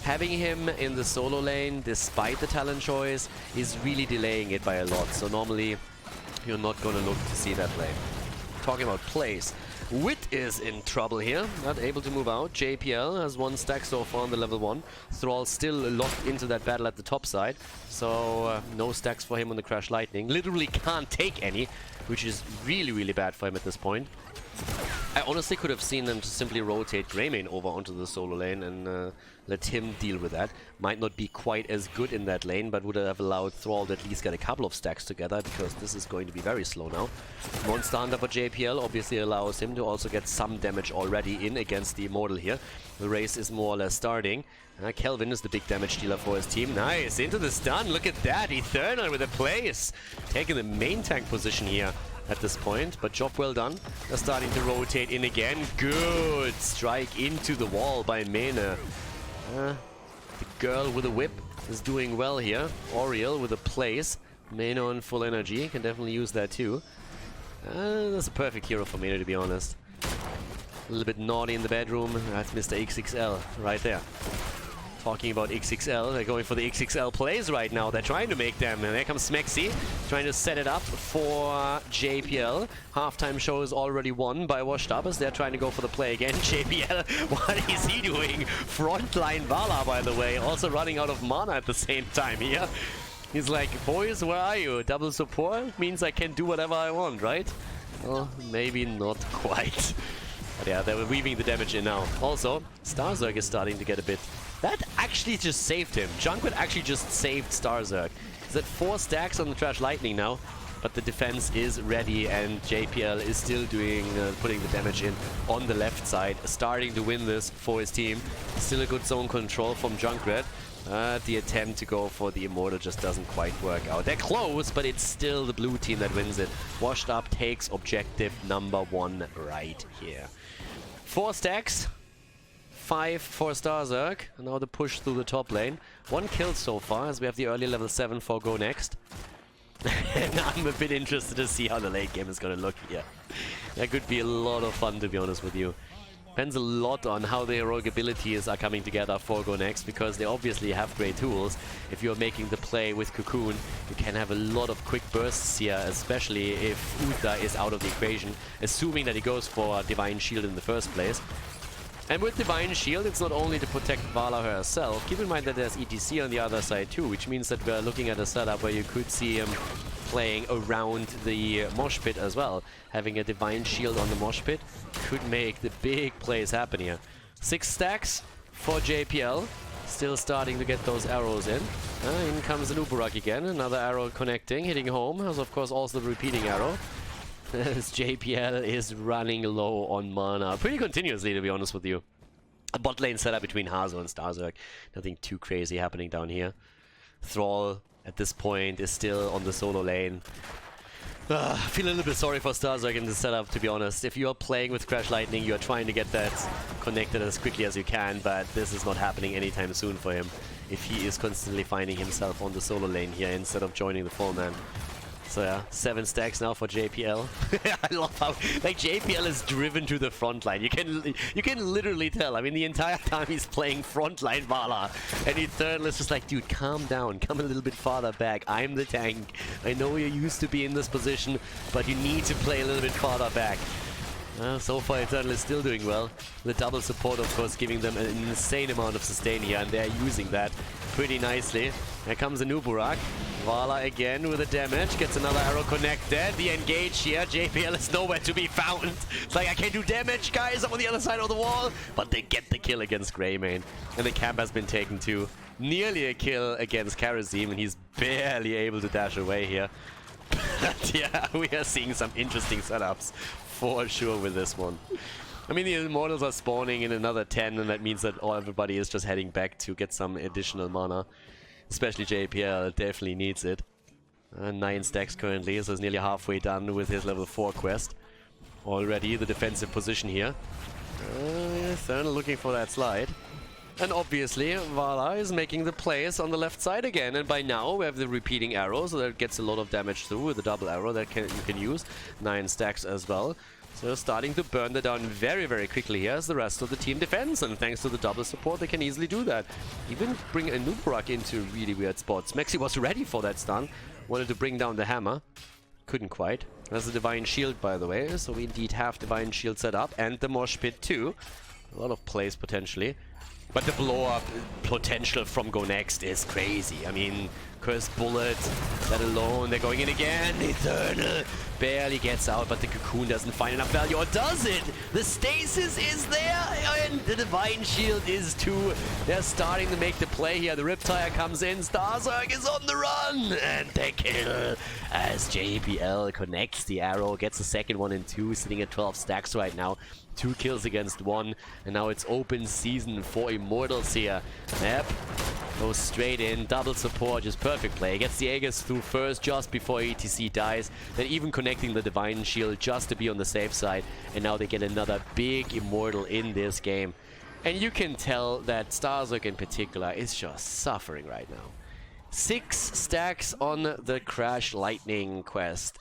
Speaker 1: Having him in the solo lane, despite the talent choice, is really delaying it by a lot. So normally, you're not going to look to see that lane. Talking about plays, Wit is in trouble here, not able to move out. JPL has 1 stack so far on the level 1. Thrall still locked into that battle at the top side, so no stacks for him on the Crash Lightning. Literally can't take any, which is really, really bad for him at this point. I honestly could have seen them just simply rotate Greymane over onto the solo lane and let him deal with that. Might not be quite as good in that lane, but would have allowed Thrall to at least get a couple of stacks together, because this is going to be very slow now. Monster Hunter for JPL obviously allows him to also get some damage already in against the Immortal here. The race is more or less starting. Kelvin is the big damage dealer for his team. Nice, into the stun, look at that, Eternal with a place. Taking the main tank position here at this point, but job well done. They're starting to rotate in again. Good strike into the wall by Mena. The girl with a whip is doing well here. Oriel with a place. Mena on full energy, can definitely use that too. That's a perfect hero for Mena, to be honest. A little bit naughty in the bedroom. That's Mr. XXL right there. Talking about XXL, they're going for the XXL plays right now. They're trying to make them. And there comes Smexy, trying to set it up for JPL. Halftime show is already won by Washed Up as they're trying to go for the play again. JPL, what is he doing? Frontline Vala, by the way, also running out of mana at the same time here. He's like, boys, where are you? Double support means I can do whatever I want, right? Well, maybe not quite. But yeah, they were weaving the damage in now. Also, Starzerg is starting to get a bit... That actually just saved him. Junkrat actually just saved Starzerg. He's at 4 stacks on the Trash Lightning now, but the defense is ready and JPL is still doing, putting the damage in on the left side, starting to win this for his team. Still a good zone control from Junkrat. The attempt to go for the Immortal just doesn't quite work out. They're close, but it's still the blue team that wins it. Washed Up takes objective number 1 right here. 4 stacks. 5 for Starzerg, and now the push through the top lane. 1 kill so far, as we have the early level 7 for Go Next. And I'm a bit interested to see how the late game is going to look here. That could be a lot of fun, to be honest with you. Depends a lot on how the heroic abilities are coming together for Go Next, because they obviously have great tools. If you're making the play with Cocoon, you can have a lot of quick bursts here, especially if Uther is out of the equation, assuming that he goes for Divine Shield in the first place. And with Divine Shield, it's not only to protect Vala herself. Keep in mind that there's ETC on the other side too, which means that we're looking at a setup where you could see him playing around the mosh pit as well. Having a Divine Shield on the mosh pit could make the big plays happen here. 6 stacks for JPL. Still starting to get those arrows in. In comes the Nuburak again. Another arrow connecting, hitting home. There's of course also the repeating arrow. As JPL is running low on mana. Pretty continuously, to be honest with you. A bot lane setup between Hazo and Starzerg. Nothing too crazy happening down here. Thrall, at this point, is still on the solo lane. I feel a little bit sorry for Starzerg in this setup, to be honest. If you are playing with Crash Lightning, you are trying to get that connected as quickly as you can, but this is not happening anytime soon for him. If he is constantly finding himself on the solo lane here instead of joining the 4-man. So yeah, 7 stacks now for JPL. I love how like JPL is driven to the front line. You can literally tell. I mean, the entire time he's playing frontline Vala, and Eternal is just like, dude, calm down, come a little bit farther back. I'm the tank. I know you're used to be in this position, but you need to play a little bit farther back. So far, Eternal is still doing well. The double support, of course, giving them an insane amount of sustain here, and they're using that pretty nicely. Here comes a Nuburak. Vala again with the damage, gets another arrow connected. The engage here, JPL is nowhere to be found. It's like, I can't do damage, guys, I'm on the other side of the wall. But they get the kill against Greymane. And the camp has been taken too. Nearly a kill against Karazim, and he's barely able to dash away here. But yeah, we are seeing some interesting setups for sure with this one. I mean, the Immortals are spawning in another 10, and that means that everybody is just heading back to get some additional mana. Especially JPL definitely needs it. 9 stacks currently, so he's nearly halfway done with his level 4 quest. Already the defensive position here. Eternal looking for that slide. And obviously, Vala is making the plays on the left side again. And by now, we have the repeating arrow, so that gets a lot of damage through with the double arrow that you can use. 9 stacks as well. So starting to burn that down very, very quickly here as the rest of the team defends. And thanks to the double support, they can easily do that. Even bring a Nuburak into really weird spots. Mexi was ready for that stun. Wanted to bring down the hammer. Couldn't quite. That's the Divine Shield, by the way. So we indeed have Divine Shield set up. And the Mosh Pit too. A lot of plays potentially. But the blow-up potential from Go Next is crazy. I mean, Cursed Bullet, let alone, they're going in again. Eternal barely gets out, but the Cocoon doesn't find enough value, or does it? The Stasis is there, and the Divine Shield is too. They're starting to make the play here. The Riptire comes in, Starzerg is on the run, and they kill as JPL connects the arrow, gets the second one in 2, sitting at 12 stacks right now. 2 kills against 1, and now it's open season for Immortals here. Yep, goes straight in, double support, just perfect play. Gets the Aegis through first just before ETC dies, then even connecting the Divine Shield just to be on the safe side, and now they get another big Immortal in this game. And you can tell that Starzerg in particular is just suffering right now. 6 stacks on the Crash Lightning quest.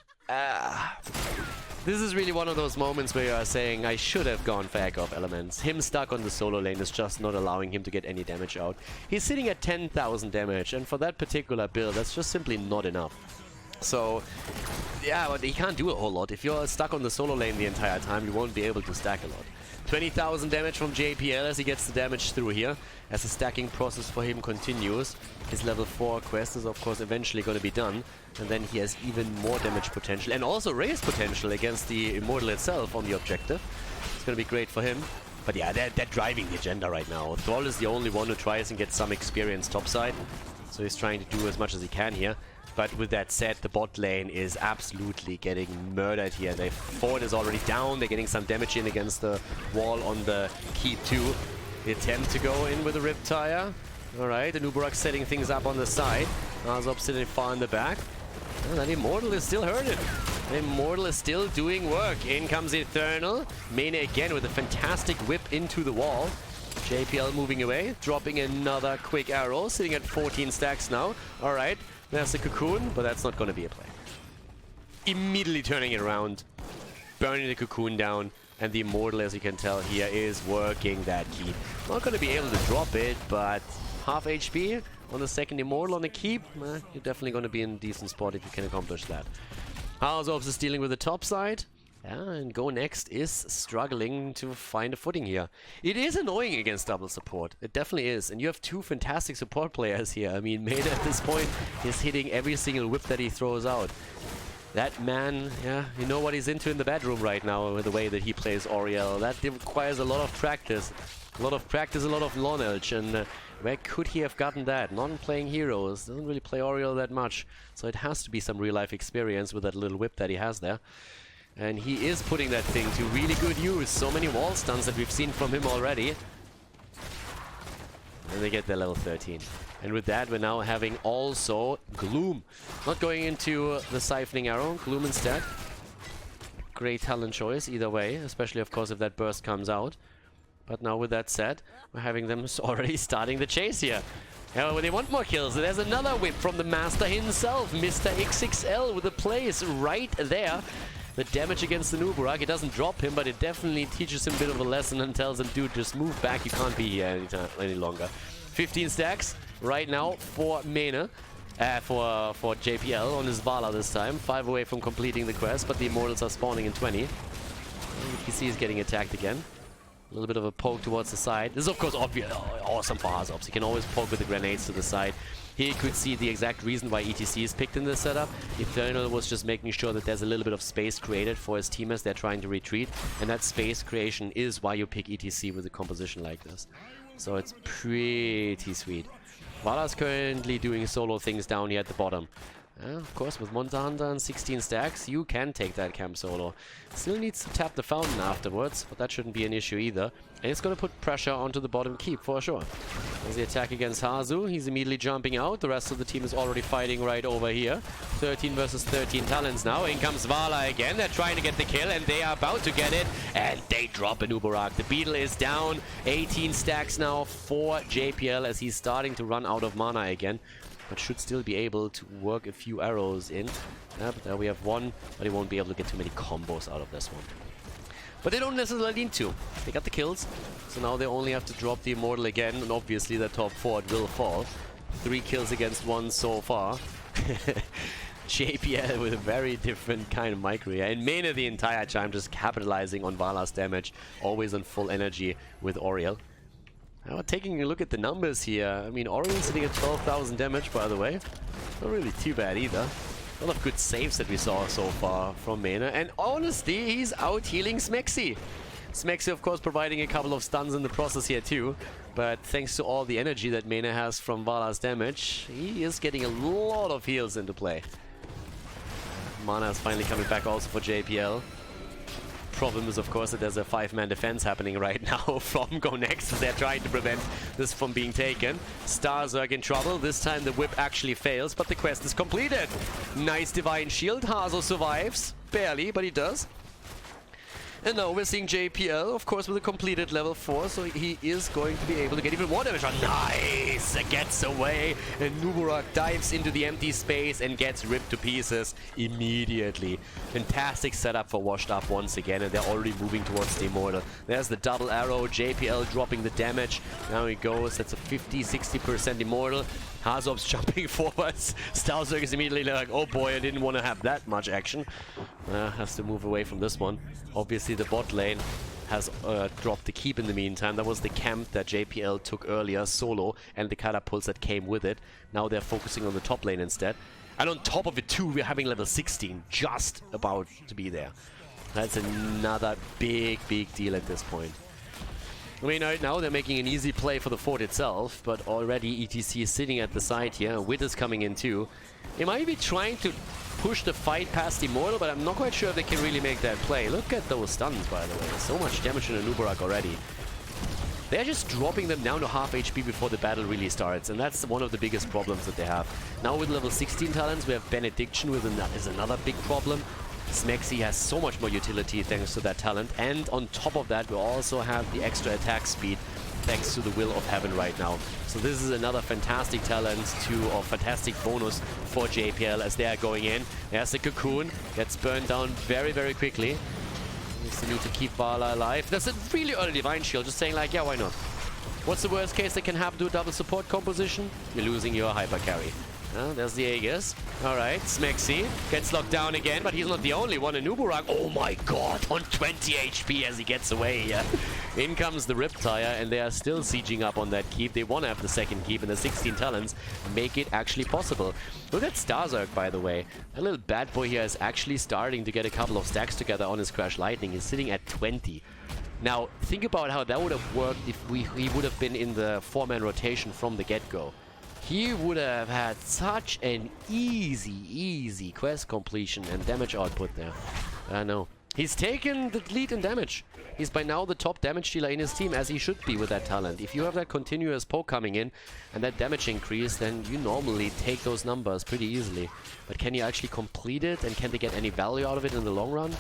Speaker 1: This is really one of those moments where you are saying, I should have gone for Echo of Elements. Him stuck on the solo lane is just not allowing him to get any damage out. He's sitting at 10,000 damage, and for that particular build, that's just simply not enough. So, yeah, but he can't do a whole lot. If you're stuck on the solo lane the entire time, you won't be able to stack a lot. 20,000 damage from JPL as he gets the damage through here, as the stacking process for him continues. His level 4 quest is of course eventually going to be done, and then he has even more damage potential and also raise potential against the Immortal itself on the objective. It's going to be great for him. But yeah, they're driving the agenda right now. Thrall is the only one who tries and gets some experience topside, so he's trying to do as much as he can here. But with that said, the bot lane is absolutely getting murdered here. Their fort is already down. They're getting some damage in against the wall on the keep too. They attempt to go in with a Riptire. Alright, the Nubarak setting things up on the side. Azop sitting far in the back. And that Immortal is still hurting. The Immortal is still doing work. In comes Eternal. Mane again with a fantastic whip into the wall. JPL moving away, dropping another quick arrow, sitting at 14 stacks now. Alright. There's the Cocoon, but that's not going to be a play. Immediately turning it around, burning the Cocoon down, and the Immortal, as you can tell here, is working that keep. Not going to be able to drop it, but half HP on the second Immortal on the keep, you're definitely going to be in a decent spot if you can accomplish that. Houseops is dealing with the top side. Yeah, and Go Next is struggling to find a footing here. It is annoying against double support. It definitely is. And you have 2 fantastic support players here. I mean, Mane at this point is hitting every single whip that he throws out. That man, yeah, you know what he's into in the bedroom right now with the way that he plays Oriel. That requires a lot of practice. A lot of knowledge. And where could he have gotten that? Non-playing heroes. Doesn't really play Oriel that much. So it has to be some real-life experience with that little whip that he has there. And he is putting that thing to really good use. So many wall stuns that we've seen from him already. And they get their level 13. And with that, we're now having also Gloom. Not going into the Siphoning Arrow. Gloom instead. Great talent choice either way. Especially, of course, if that burst comes out. But now with that said, we're having them already starting the chase here. Yeah, well, they want more kills. There's another whip from the Master himself. Mr. XXL with the plays right there. The damage against the Nubarak, it doesn't drop him, but it definitely teaches him a bit of a lesson and tells him, dude, just move back, you can't be here any longer. 15 stacks right now for Mane, for JPL on his Vala this time. 5 away from completing the quest, but the Immortals are spawning in 20. PC is getting attacked again. A little bit of a poke towards the side. This is, of course, awesome for Houseops. He can always poke with the grenades to the side. Here you could see the exact reason why ETC is picked in this setup. Eternal was just making sure that there's a little bit of space created for his team as they're trying to retreat. And that space creation is why you pick ETC with a composition like this. So it's pretty sweet. Vala's currently doing solo things down here at the bottom. Of course, with Monster Hunter and 16 stacks, you can take that camp solo. Still needs to tap the fountain afterwards, but that shouldn't be an issue either. And it's going to put pressure onto the bottom keep for sure. There's the attack against Hazu. He's immediately jumping out. The rest of the team is already fighting right over here. 13 versus 13 talents now. In comes Vala again. They're trying to get the kill, and they are about to get it. And they drop a Nubarak. The Beetle is down. 18 stacks now for JPL as he's starting to run out of mana again. But should still be able to work a few arrows in. But there we have one, but he won't be able to get too many combos out of this one. But they don't necessarily need to. They got the kills, so now they only have to drop the Immortal again, and obviously the top 4 will fall. 3 kills against 1 so far. JPL with a very different kind of micro here. And Mane the entire time just capitalizing on Vala's damage, always on full energy with Oriel. Now, taking a look at the numbers here, I mean, Orion's sitting at 12,000 damage, by the way. Not really too bad either. A lot of good saves that we saw so far from Mena. And honestly, he's out healing Smexy. Smexy, of course, providing a couple of stuns in the process here too. But thanks to all the energy that Mena has from Vala's damage, he is getting a lot of heals into play. Mana is finally coming back also for JPL. Problem is, of course, that there's a 5-man defense happening right now from Go Next. They're trying to prevent this from being taken. Starzerk in trouble. This time the whip actually fails, but the quest is completed. Nice Divine Shield. Hazo survives. Barely, but he does. And now we're seeing JPL, of course, with a completed level 4, so he is going to be able to get even more damage. Nice! Gets away, and Nuburak dives into the empty space and gets ripped to pieces immediately. Fantastic setup for Washed Up once again, and they're already moving towards the Immortal. There's the double arrow, JPL dropping the damage. Now he goes, that's a 50-60% Immortal. Hazob's jumping forwards. Starzerk is immediately like, oh boy, I didn't want to have that much action. Has to move away from this one. Obviously the bot lane has dropped the keep in the meantime. That was the camp that JPL took earlier, solo, and the catapults that came with it. Now they're focusing on the top lane instead. And on top of it too, we're having level 16 just about to be there. That's another big deal at this point. I mean, right now they're making an easy play for the fort itself, but already ETC is sitting at the side here. Wit is coming in too. They might be trying to push the fight past Immortal, but I'm not quite sure if they can really make that play. Look at those stuns, by the way. So much damage in the Nuburak already. They're just dropping them down to half HP before the battle really starts, and that's one of the biggest problems that they have. Now with level 16 talents, we have Benediction, is another big problem. Smexy has so much more utility thanks to that talent, and on top of that we also have the extra attack speed thanks to the Will of Heaven right now. So this is another fantastic talent or fantastic bonus for JPL as they are going in. There's the Cocoon, gets burned down very quickly. Just need to keep Vala alive. There's a really early Divine Shield, just saying like, yeah, why not? What's the worst case that can happen to a double support composition? You're losing your hyper carry. There's the Aegis. Alright, Smexy gets locked down again, but he's not the only one in Nuburak. Oh my god, on 20 HP as he gets away here. In comes the Riptire, and they are still sieging up on that keep. They want to have the second keep, and the 16 talents make it actually possible. Look at Starzerk, by the way. That little bad boy here is actually starting to get a couple of stacks together on his Crash Lightning. He's sitting at 20. Now, think about how that would have worked if he would have been in the 4-man rotation from the get-go. He would have had such an easy quest completion and damage output there. I know. He's taken the lead in damage. He's by now the top damage dealer in his team, as he should be with that talent. If you have that continuous poke coming in and that damage increase, then you normally take those numbers pretty easily. But can you actually complete it, and can they get any value out of it in the long run?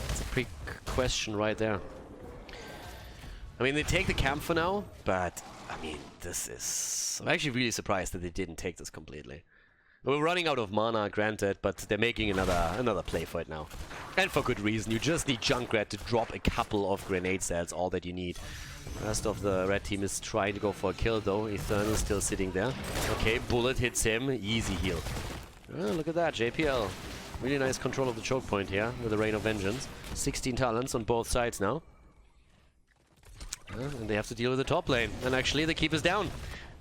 Speaker 1: That's a big question right there. I mean, they take the camp for now, but I mean, this is... I'm actually really surprised that they didn't take this completely. We're running out of mana, granted, but they're making another play for it now. And for good reason. You just need Junkrat to drop a couple of grenade cells, all that you need. The rest of the red team is trying to go for a kill, though. Eternal still sitting there. Okay, bullet hits him. Easy heal. Oh, look at that, JPL. Really nice control of the choke point here with the Rain of Vengeance. 16 talents on both sides now. And they have to deal with the top lane. And actually, the keep is down.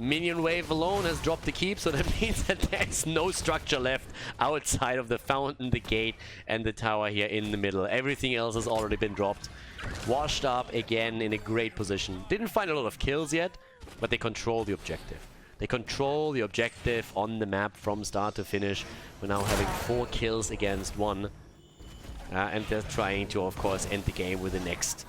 Speaker 1: Minion wave alone has dropped the keep, so that means that there's no structure left outside of the fountain, the gate, and the tower here in the middle. Everything else has already been dropped. Washed Up again in a great position. Didn't find a lot of kills yet, but they control the objective. They control the objective on the map from start to finish. We're now having 4 kills against 1. And they're trying to, of course, end the game with the next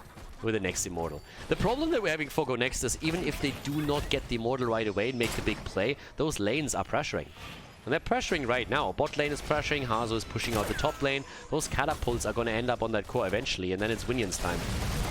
Speaker 1: Immortal. The problem that we're having for Go Next is even if they do not get the Immortal right away and make the big play, those lanes are pressuring. And they're pressuring right now. Bot lane is pressuring, Hazo is pushing out the top lane. Those catapults are going to end up on that core eventually, and then it's Winion's time.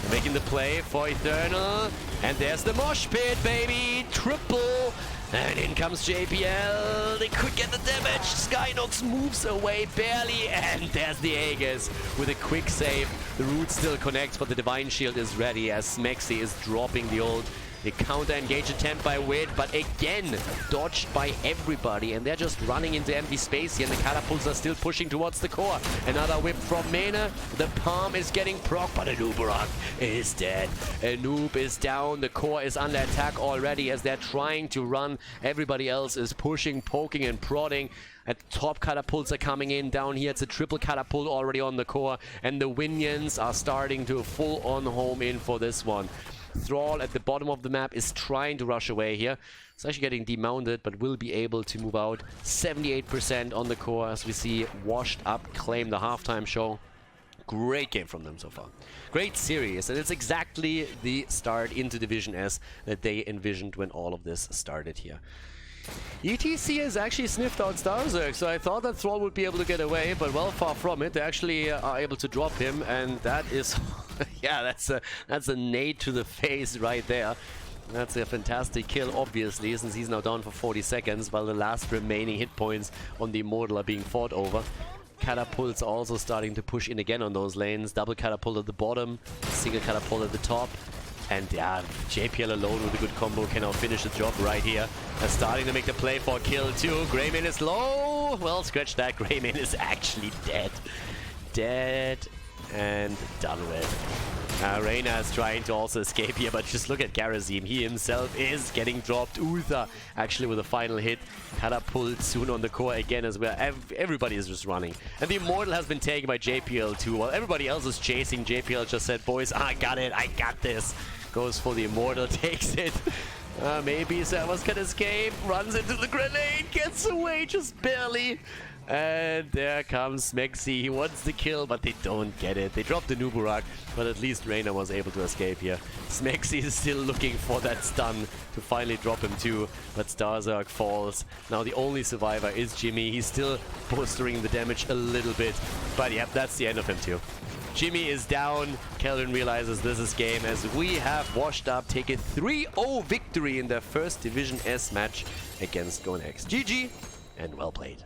Speaker 1: They're making the play for Eternal, and there's the mosh pit, baby! Triple! And in comes JPL, they could get the damage, Skynox moves away barely, and there's the Aegis with a quick save. The root still connects, but the Divine Shield is ready as Smexy is dropping the ult. The counter-engage attempt by Wit, but again, dodged by everybody, and they're just running into empty space here, and the catapults are still pushing towards the core. Another whip from Mena. The palm is getting proc, but a Nubarak is dead. A noob is down. The core is under attack already as they're trying to run. Everybody else is pushing, poking, and prodding. At top, catapults are coming in. Down here, it's a triple catapult already on the core, and the Winions are starting to full-on home in for this one. Thrall at the bottom of the map is trying to rush away here. It's actually getting demounted, but will be able to move out. 78% on the core as we see Washed Up claim the halftime show. Great game from them so far. Great series, and it's exactly the start into Division S that they envisioned when all of this started here. ETC has actually sniffed out Starzerk, so I thought that Thrall would be able to get away, but well, far from it. They actually are able to drop him, and that is... yeah, that's a nade to the face right there. That's a fantastic kill, obviously, since he's now down for 40 seconds, while the last remaining hit points on the Immortal are being fought over. Catapults are also starting to push in again on those lanes. Double catapult at the bottom, single catapult at the top. And yeah, JPL alone with a good combo can now finish the job right here. They're starting to make the play for kill 2. Greymane is low. Well, scratch that. Greymane is actually dead. Dead and done with. Reyna is trying to also escape here, but just look at Garazim. He himself is getting dropped. Uther actually with a final hit. Catapult soon on the core again as well. Everybody is just running. And the Immortal has been taken by JPL too. While everybody else is chasing, JPL just said, boys, I got it. I got this. Goes for the Immortal, takes it. Maybe Servus can escape. Runs into the grenade. Gets away just barely. And there comes Smexy. He wants the kill, but they don't get it. They dropped the Nubarak, but at least Reyna was able to escape here. Smexy is still looking for that stun to finally drop him too, but Starzerk falls. Now the only survivor is Jimmy. He's still bolstering the damage a little bit, but yep, that's the end of him too. Jimmy is down. Khaldor realizes this is game as we have Washed Up take a 3-0 victory in their first Division S match against GoNext. GG and well played.